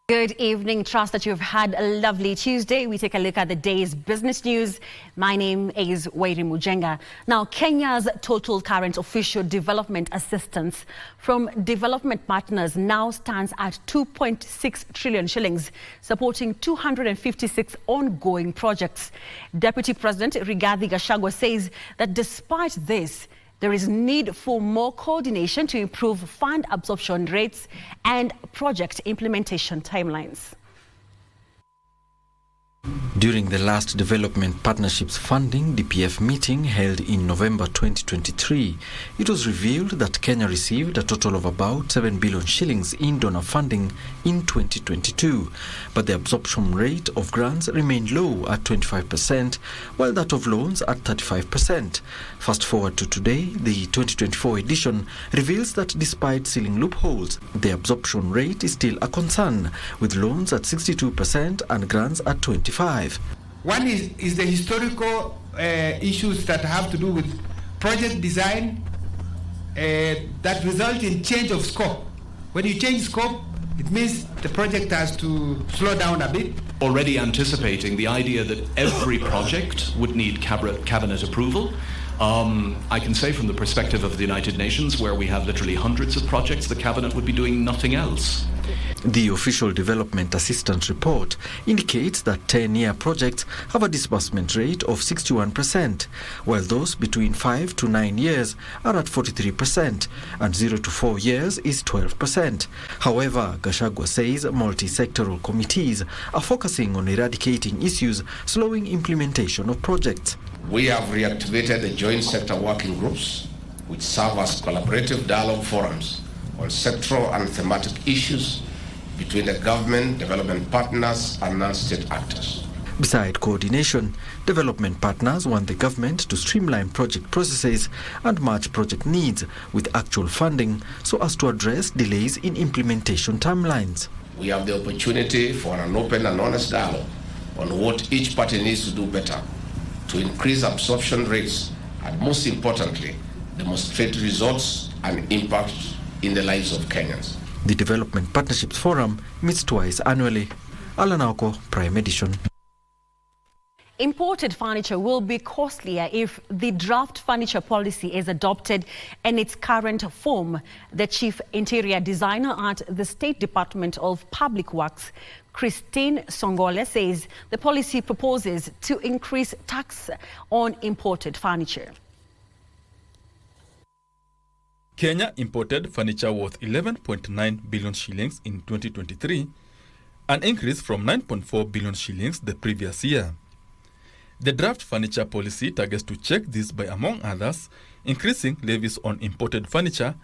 Good evening. Trust that you've had a lovely Tuesday. We take a look at the day's business news. My name is Wairi Mujenga. Now, Kenya's total current official development assistance from development partners now stands at 2.6 trillion shillings, supporting 256 ongoing projects. Deputy President Rigathi Gachagua says that despite this, there is need for more coordination to improve fund absorption rates and project implementation timelines. During the last Development Partnerships Funding (DPF) meeting held in November 2023, it was revealed that Kenya received a total of about 7 billion shillings in donor funding in 2022, but the absorption rate of grants remained low at 25%, while that of loans at 35%. Fast forward to today, the 2024 edition reveals that despite sealing loopholes, the absorption rate is still a concern, with loans at 62% and grants at 25%. One is the historical issues that have to do with project design that result in change of scope. When you change scope, it means the project has to slow down a bit. Already anticipating the idea that every project would need cabinet approval. I can say from the perspective of the United Nations, where we have literally hundreds of projects, the cabinet would be doing nothing else. The official development assistance report indicates that 10-year projects have a disbursement rate of 61%, while those between 5 to 9 years are at 43%, and 0 to 4 years is 12%. However, Gachagua says multi-sectoral committees are focusing on eradicating issues slowing implementation of projects. We have reactivated the joint sector working groups, which serve as collaborative dialogue forums on sectoral and thematic issues between the government, development partners, and non-state actors. Beside coordination, development partners want the government to streamline project processes and match project needs with actual funding so as to address delays in implementation timelines. We have the opportunity for an open and honest dialogue on what each party needs to do better to increase absorption rates and, most importantly, demonstrate results and impact in the lives of Kenyans. The Development Partnerships Forum meets twice annually. Alanauko, Prime Edition. Imported furniture will be costlier if the draft furniture policy is adopted in its current form. The chief interior designer at the State Department of Public Works, Christine Songole, says the policy proposes to increase tax on imported furniture. Kenya imported furniture worth 11.9 billion shillings in 2023, an increase from 9.4 billion shillings the previous year. The draft furniture policy targets to check this by, among others, increasing levies on imported furniture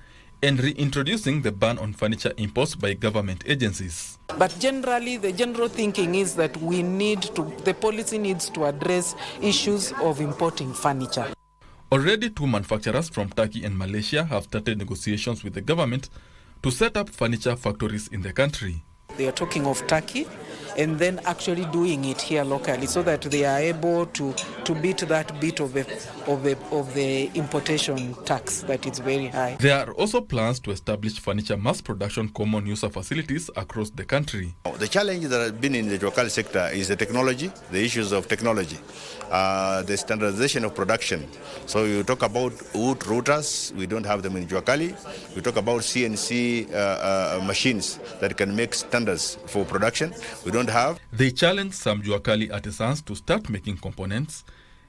and reintroducing the ban on furniture imports by government agencies. But generally, the general thinking is that the policy needs to address issues of importing furniture. Already 2 manufacturers from Turkey and Malaysia have started negotiations with the government to set up furniture factories in the country. They are talking of Turkey and then actually doing it here locally so that they are able to beat that bit of the importation tax that is very high. There are also plans to establish furniture mass production common user facilities across the country. The challenge that has been in the local sector is the technology, the issues of technology, the standardization of production. So you talk about wood routers, we don't have them in Juakali. We talk about CNC machines that can make standards for production. We don't have. They challenge some Juakali artisans to start making components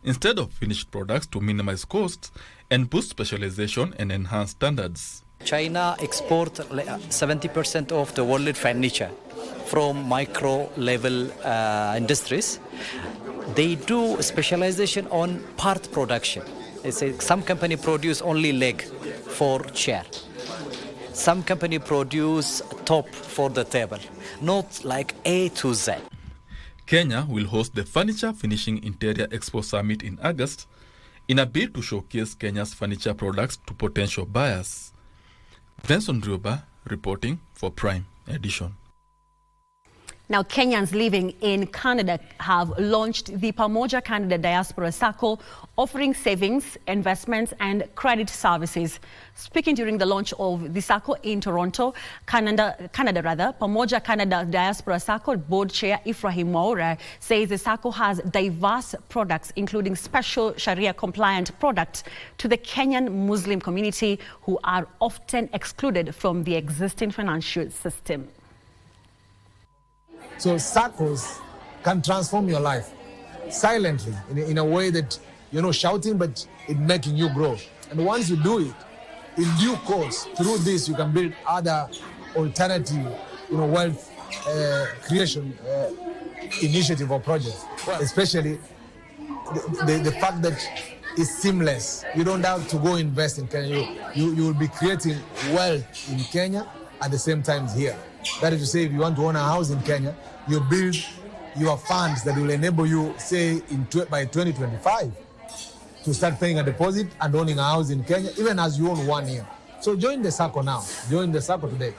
instead of finished products to minimize costs and boost specialization and enhance standards. China exports 70% of the world furniture from micro-level industries. They do specialization on part production. Some company produce only leg for chair. Some company produce top for the table, not like A to Z. Kenya will host the Furniture Finishing Interior Expo Summit in August in a bid to showcase Kenya's furniture products to potential buyers. Benson Druba reporting for Prime Edition. Now, Kenyans living in Canada have launched the Pamoja Canada Diaspora Sacco, offering savings, investments and credit services. Speaking during the launch of the Sacco in Toronto, Canada, Pamoja Canada Diaspora Sacco board chair Ephraim Mboya says the Sacco has diverse products, including special Sharia-compliant products to the Kenyan Muslim community who are often excluded from the existing financial system. So SACCOs can transform your life silently in a way that you're not shouting, but it's making you grow. And once you do it, in due course, through this, you can build other alternative, wealth creation initiative or projects. Especially the fact that it's seamless. You don't have to go invest in Kenya. You will be creating wealth in Kenya at the same time here. That is to say, if you want to own a house in Kenya, you build your funds that will enable you, say, by 2025, to start paying a deposit and owning a house in Kenya, even as you own 1 year. So join the Sacco now. Join the Sacco today.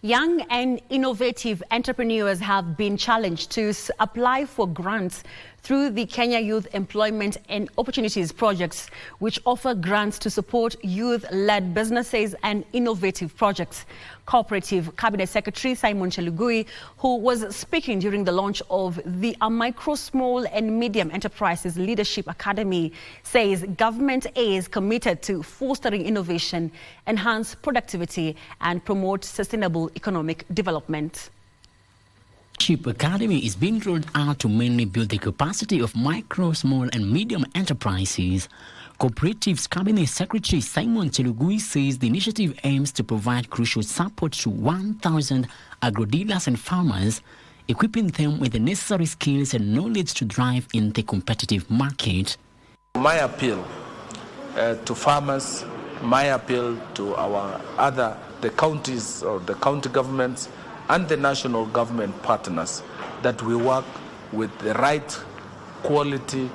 Young and innovative entrepreneurs have been challenged to apply for grants through the Kenya Youth Employment and Opportunities Projects, which offer grants to support youth-led businesses and innovative projects. Cooperative Cabinet Secretary Simon Chelugui, who was speaking during the launch of the Micro, Small and Medium Enterprises Leadership Academy, says government is committed to fostering innovation, enhance productivity and promote sustainable economic development. Leadership Academy is being rolled out to mainly build the capacity of micro, small and medium enterprises. Cooperatives Cabinet Secretary Simon Chelugui says the initiative aims to provide crucial support to 1,000 agro-dealers and farmers, equipping them with the necessary skills and knowledge to drive in the competitive market. My appeal to farmers, my appeal to the counties or the county governments and the national government partners, that we work with the right quality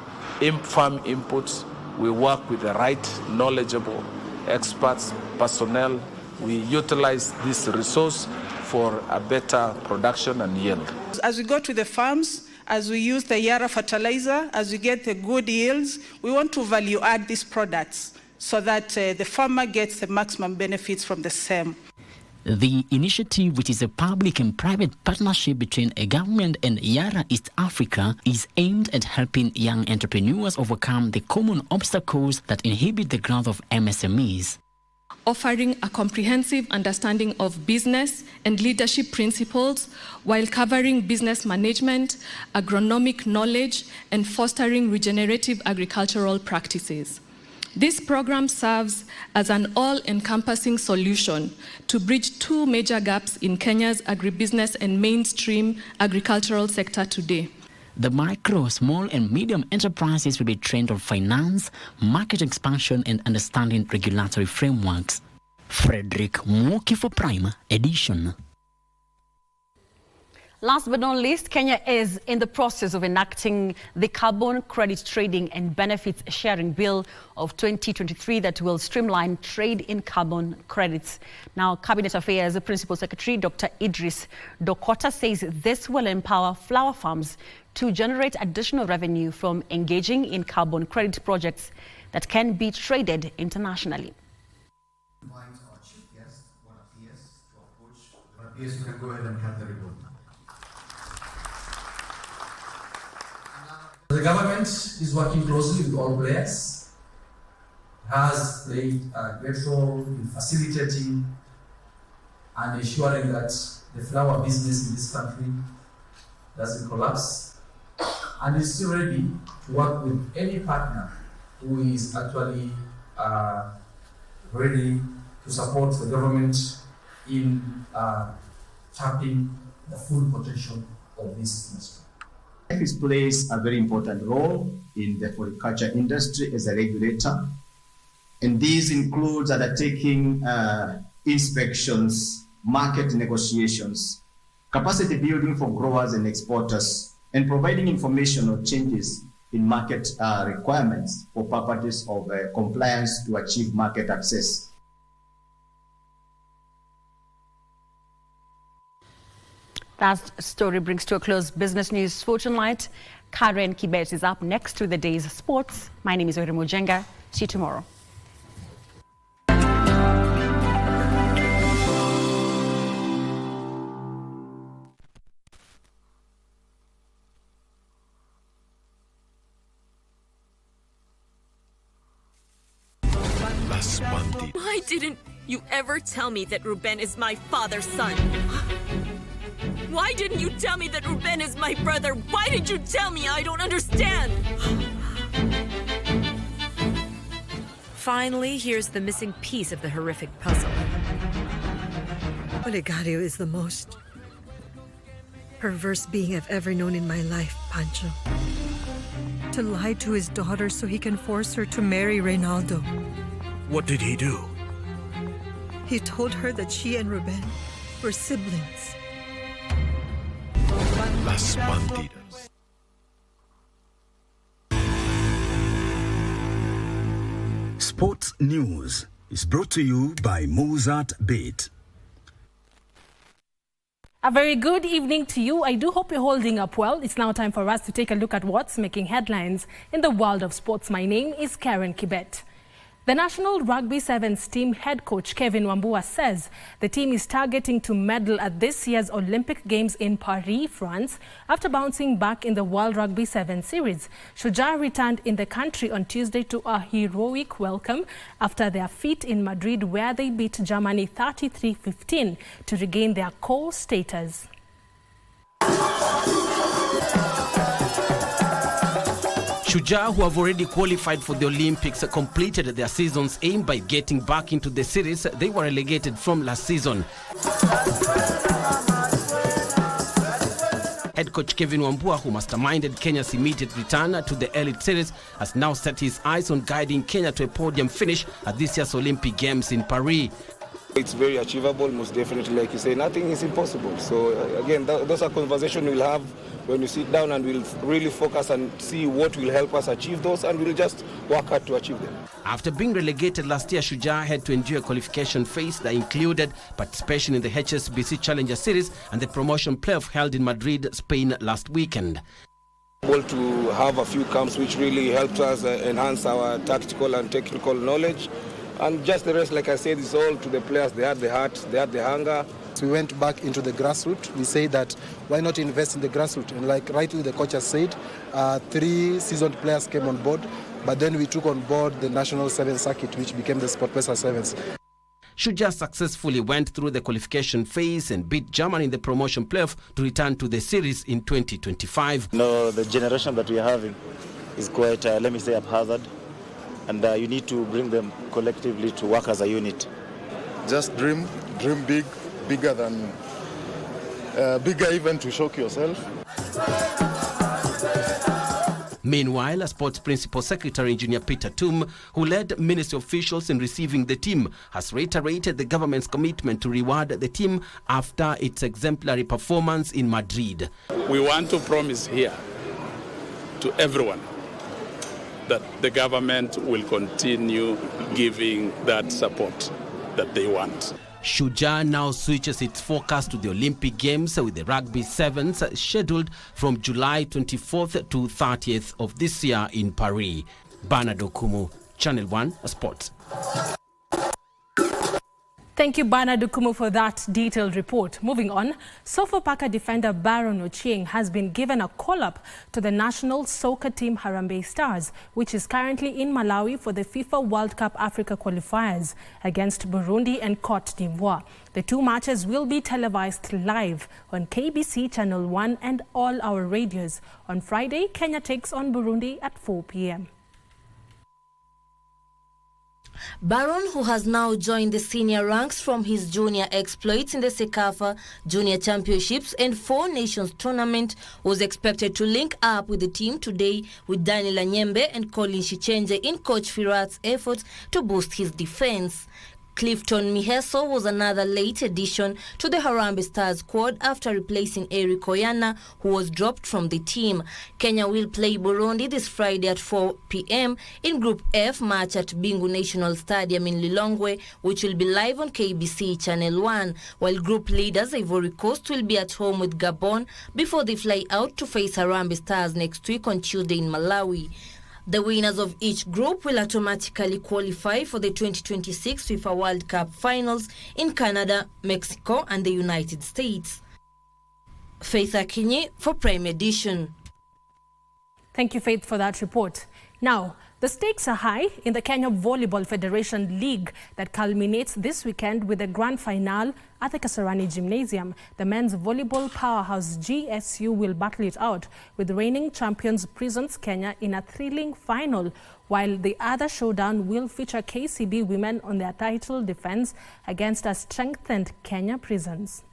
farm inputs, we work with the right knowledgeable experts, personnel. We utilize this resource for a better production and yield. As we go to the farms, as we use the Yara fertilizer, as we get the good yields, we want to value add these products so that the farmer gets the maximum benefits from the same. The initiative, which is a public and private partnership between a government and Yara East Africa, is aimed at helping young entrepreneurs overcome the common obstacles that inhibit the growth of MSMEs. Offering a comprehensive understanding of business and leadership principles while covering business management, agronomic knowledge, and fostering regenerative agricultural practices. This program serves as an all-encompassing solution to bridge two major gaps in Kenya's agribusiness and mainstream agricultural sector today. The micro, small and medium enterprises will be trained on finance, market expansion and understanding regulatory frameworks. Frederick Mwoki for Prime Edition. Last but not least, Kenya is in the process of enacting the Carbon Credit Trading and Benefits Sharing Bill of 2023 that will streamline trade in carbon credits. Now, Cabinet Affairs Principal Secretary Dr. Idris Dokota says this will empower flower farms to generate additional revenue from engaging in carbon credit projects that can be traded internationally. Yes, you can go ahead and have the report. The government is working closely with all players, has played a great role in facilitating and ensuring that the flower business in this country doesn't collapse, and is still ready to work with any partner who is actually ready to support the government in tapping the full potential of this industry. It plays a very important role in the horticulture industry as a regulator, and these includes undertaking inspections, market negotiations, capacity building for growers and exporters, and providing information on changes in market requirements for purposes of compliance to achieve market access. That story brings to a close business news for tonight. Karen Kibet is up next to the day's sports. My name is Njambi Mujenga. See you tomorrow. Why didn't you ever tell me that Ruben is my father's son? Why didn't you tell me that Ruben is my brother? Why did you tell me? I don't understand. Finally, here's the missing piece of the horrific puzzle. Olegario is the most perverse being I've ever known in my life, Pancho. To lie to his daughter so he can force her to marry Reynaldo. What did he do? He told her that she and Ruben were siblings. Las Bandidas. Sports News is brought to you by Mozart Beat. A very good evening to you. I do hope you're holding up well. It's now time for us to take a look at what's making headlines in the world of sports. My name is Karen Kibet. The National Rugby Sevens team head coach Kevin Mboya says the team is targeting to medal at this year's Olympic Games in Paris, France, after bouncing back in the World Rugby Sevens series. Shujaa returned in the country on Tuesday to a heroic welcome after their feat in Madrid, where they beat Germany 33-15 to regain their core status. Shujaa, who have already qualified for the Olympics, completed their season's aim by getting back into the series they were relegated from last season. Head coach Kevin Mboya, who masterminded Kenya's immediate return to the Elite Series, has now set his eyes on guiding Kenya to a podium finish at this year's Olympic Games in Paris. It's very achievable, most definitely. Like you say, nothing is impossible. So again, those are conversations we'll have when we sit down, and we'll really focus and see what will help us achieve those, and we'll just work hard to achieve them. After being relegated last year, Shujaa had to endure a qualification phase that included participation in the HSBC Challenger Series and the promotion playoff held in Madrid, Spain last weekend. Able to have a few camps which really helped us enhance our tactical and technical knowledge. And just the rest, like I said, is all to the players. They had the heart, they had the hunger. We went back into the grassroots. We say that why not invest in the grassroots? And like rightly the coach has said, 3 seasoned players came on board, but then we took on board the National Sevens circuit, which became the Sportpesa Sevens. Shujaa successfully went through the qualification phase and beat Germany in the promotion playoff to return to the series in 2025. No, the generation that we are having is quite, let me say, haphazard. And you need to bring them collectively to work as a unit. Just dream big, bigger even to shock yourself. Meanwhile, a sports principal secretary, Engineer Peter Tum, who led ministry officials in receiving the team, has reiterated the government's commitment to reward the team after its exemplary performance in Madrid. We want to promise here to everyone that the government will continue giving that support that they want. Shujaa now switches its focus to the Olympic Games with the Rugby Sevens scheduled from July 24th to 30th of this year in Paris. Bernard Okumu, Channel 1 Sports. Thank you, Bernard Okumu, for that detailed report. Moving on, Sofapaka defender Baron Ochieng has been given a call-up to the national soccer team Harambee Stars, which is currently in Malawi for the FIFA World Cup Africa qualifiers against Burundi and Cote d'Ivoire. The 2 matches will be televised live on KBC Channel 1 and all our radios. On Friday, Kenya takes on Burundi at 4 p.m. Baron, who has now joined the senior ranks from his junior exploits in the Sekafa Junior Championships and 4 Nations tournament, was expected to link up with the team today with Daniel Njambi and Colin Shichenje in Coach Firat's efforts to boost his defense. Clifton Miheso was another late addition to the Harambee Stars squad after replacing Eric Oyana, who was dropped from the team. Kenya will play Burundi this Friday at 4 p.m. in Group F match at Bingu National Stadium in Lilongwe, which will be live on KBC Channel 1, while group leaders Ivory Coast will be at home with Gabon before they fly out to face Harambee Stars next week on Tuesday in Malawi. The winners of each group will automatically qualify for the 2026 FIFA World Cup finals in Canada, Mexico, and the United States. Faith Akinyi for Prime Edition. Thank you, Faith, for that report. Now, the stakes are high in the Kenya Volleyball Federation League that culminates this weekend with the grand finale at the Kasarani Gymnasium. The men's volleyball powerhouse GSU will battle it out with reigning champions Prisons Kenya in a thrilling final, while the other showdown will feature KCB women on their title defense against a strengthened Kenya Prisons.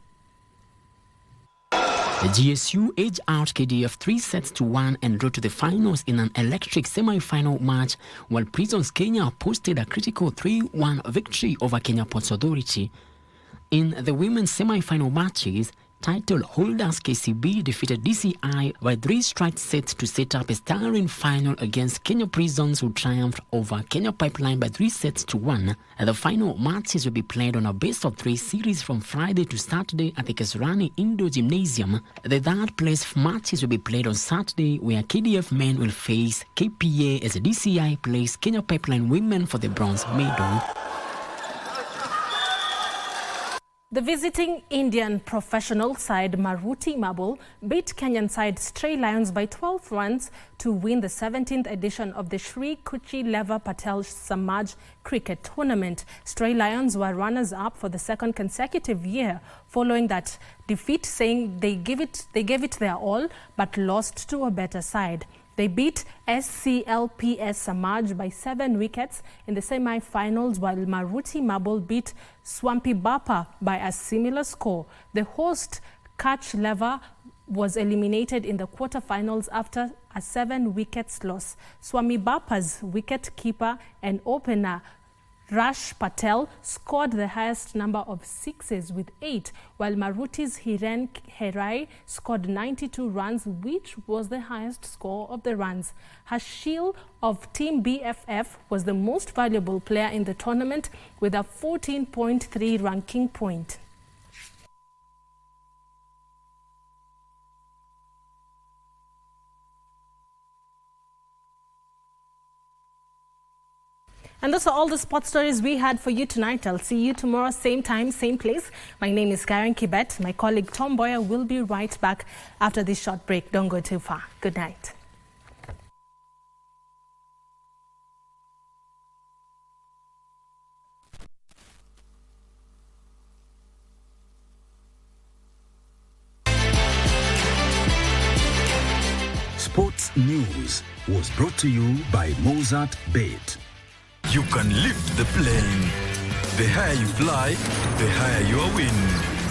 The GSU edged out KDF 3-1 and drew to the finals in an electric semi-final match, while Prisons Kenya posted a critical 3-1 victory over Kenya Ports Authority. In the women's semi-final matches, Title holders KCB defeated DCI by 3 straight sets to set up a staggering final against Kenya Prisons, who triumphed over Kenya Pipeline by 3 sets to 1. The final matches will be played on a best-of-3 series from Friday to Saturday at the Kasarani Indoor Gymnasium. The third-place matches will be played on Saturday, where KDF men will face KPA as DCI plays Kenya Pipeline women for the bronze medal. The visiting Indian professional side Maruti Marble beat Kenyan side Stray Lions by 12 runs to win the 17th edition of the Shri Kuchi Leva Patel Samaj Cricket Tournament. Stray Lions were runners-up for the 2nd consecutive year following that defeat, saying they gave it their all but lost to a better side. They beat SCLPS Samaj by 7 wickets in the semi-finals, while Maruti Marble beat Swampy Bapa by a similar score. The host, Kach Leva, was eliminated in the quarterfinals after a 7 wickets loss. Swami Bapa's wicket-keeper and opener Rash Patel scored the highest number of 6s with 8, while Maruti's Hiren Herai scored 92 runs, which was the highest score of the runs. Hashil of Team BFF was the most valuable player in the tournament with a 14.3 ranking point. And those are all the sports stories we had for you tonight. I'll see you tomorrow, same time, same place. My name is Karen Kibet. My colleague Tom Mboya will be right back after this short break. Don't go too far. Good night. Sports News was brought to you by Mozart Bet. You can lift the plane. The higher you fly, the higher your win.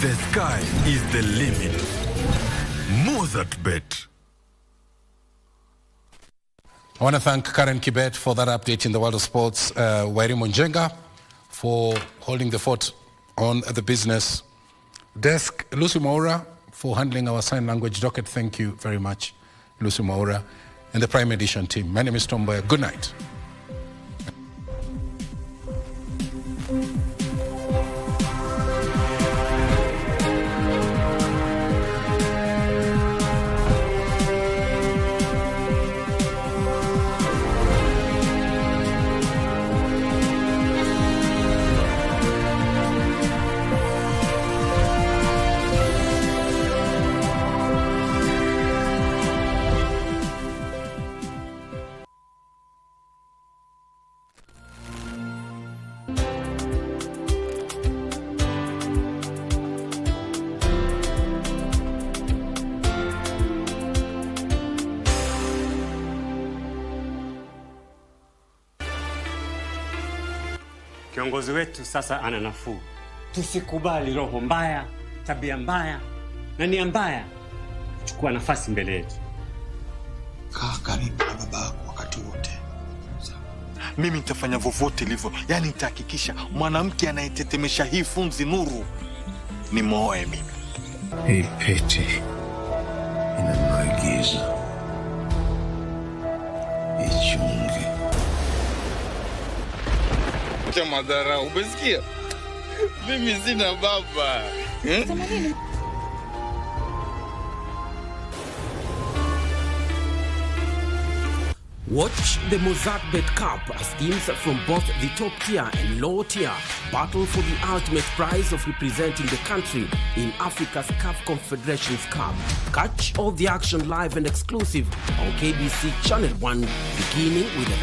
The sky is the limit. Mozart Bet. I want to thank Karen Kibet for that update in the world of sports. Wairi Munjenga for holding the fort on the business desk. Lucy Maura for handling our sign language docket. Thank you very much, Lucy Maura, and the Prime Edition team. My name is Tom Mboya. Good night. Kiongozi wetu sasa ana nafuu. Tusikubali roho mbaya, tabia mbaya na nia mbaya kuchukua nafasi mbele yetu. Kaa karibu na babako wakati wote. Mimi nitafanya vovote livyo. Yaani nitahakikisha mwanamke anayetetemesha hii funzi nuru ni muoe mimi. Hii pete ina maagizo. Ichunge. Madhara, umesikia? Mimi sina baba. Watch the Mozart Bet Cup as teams from both the top tier and low tier battle for the ultimate prize of representing the country in Africa's CAF Confederations Cup. Catch all the action live and exclusive on KBC Channel 1, beginning with the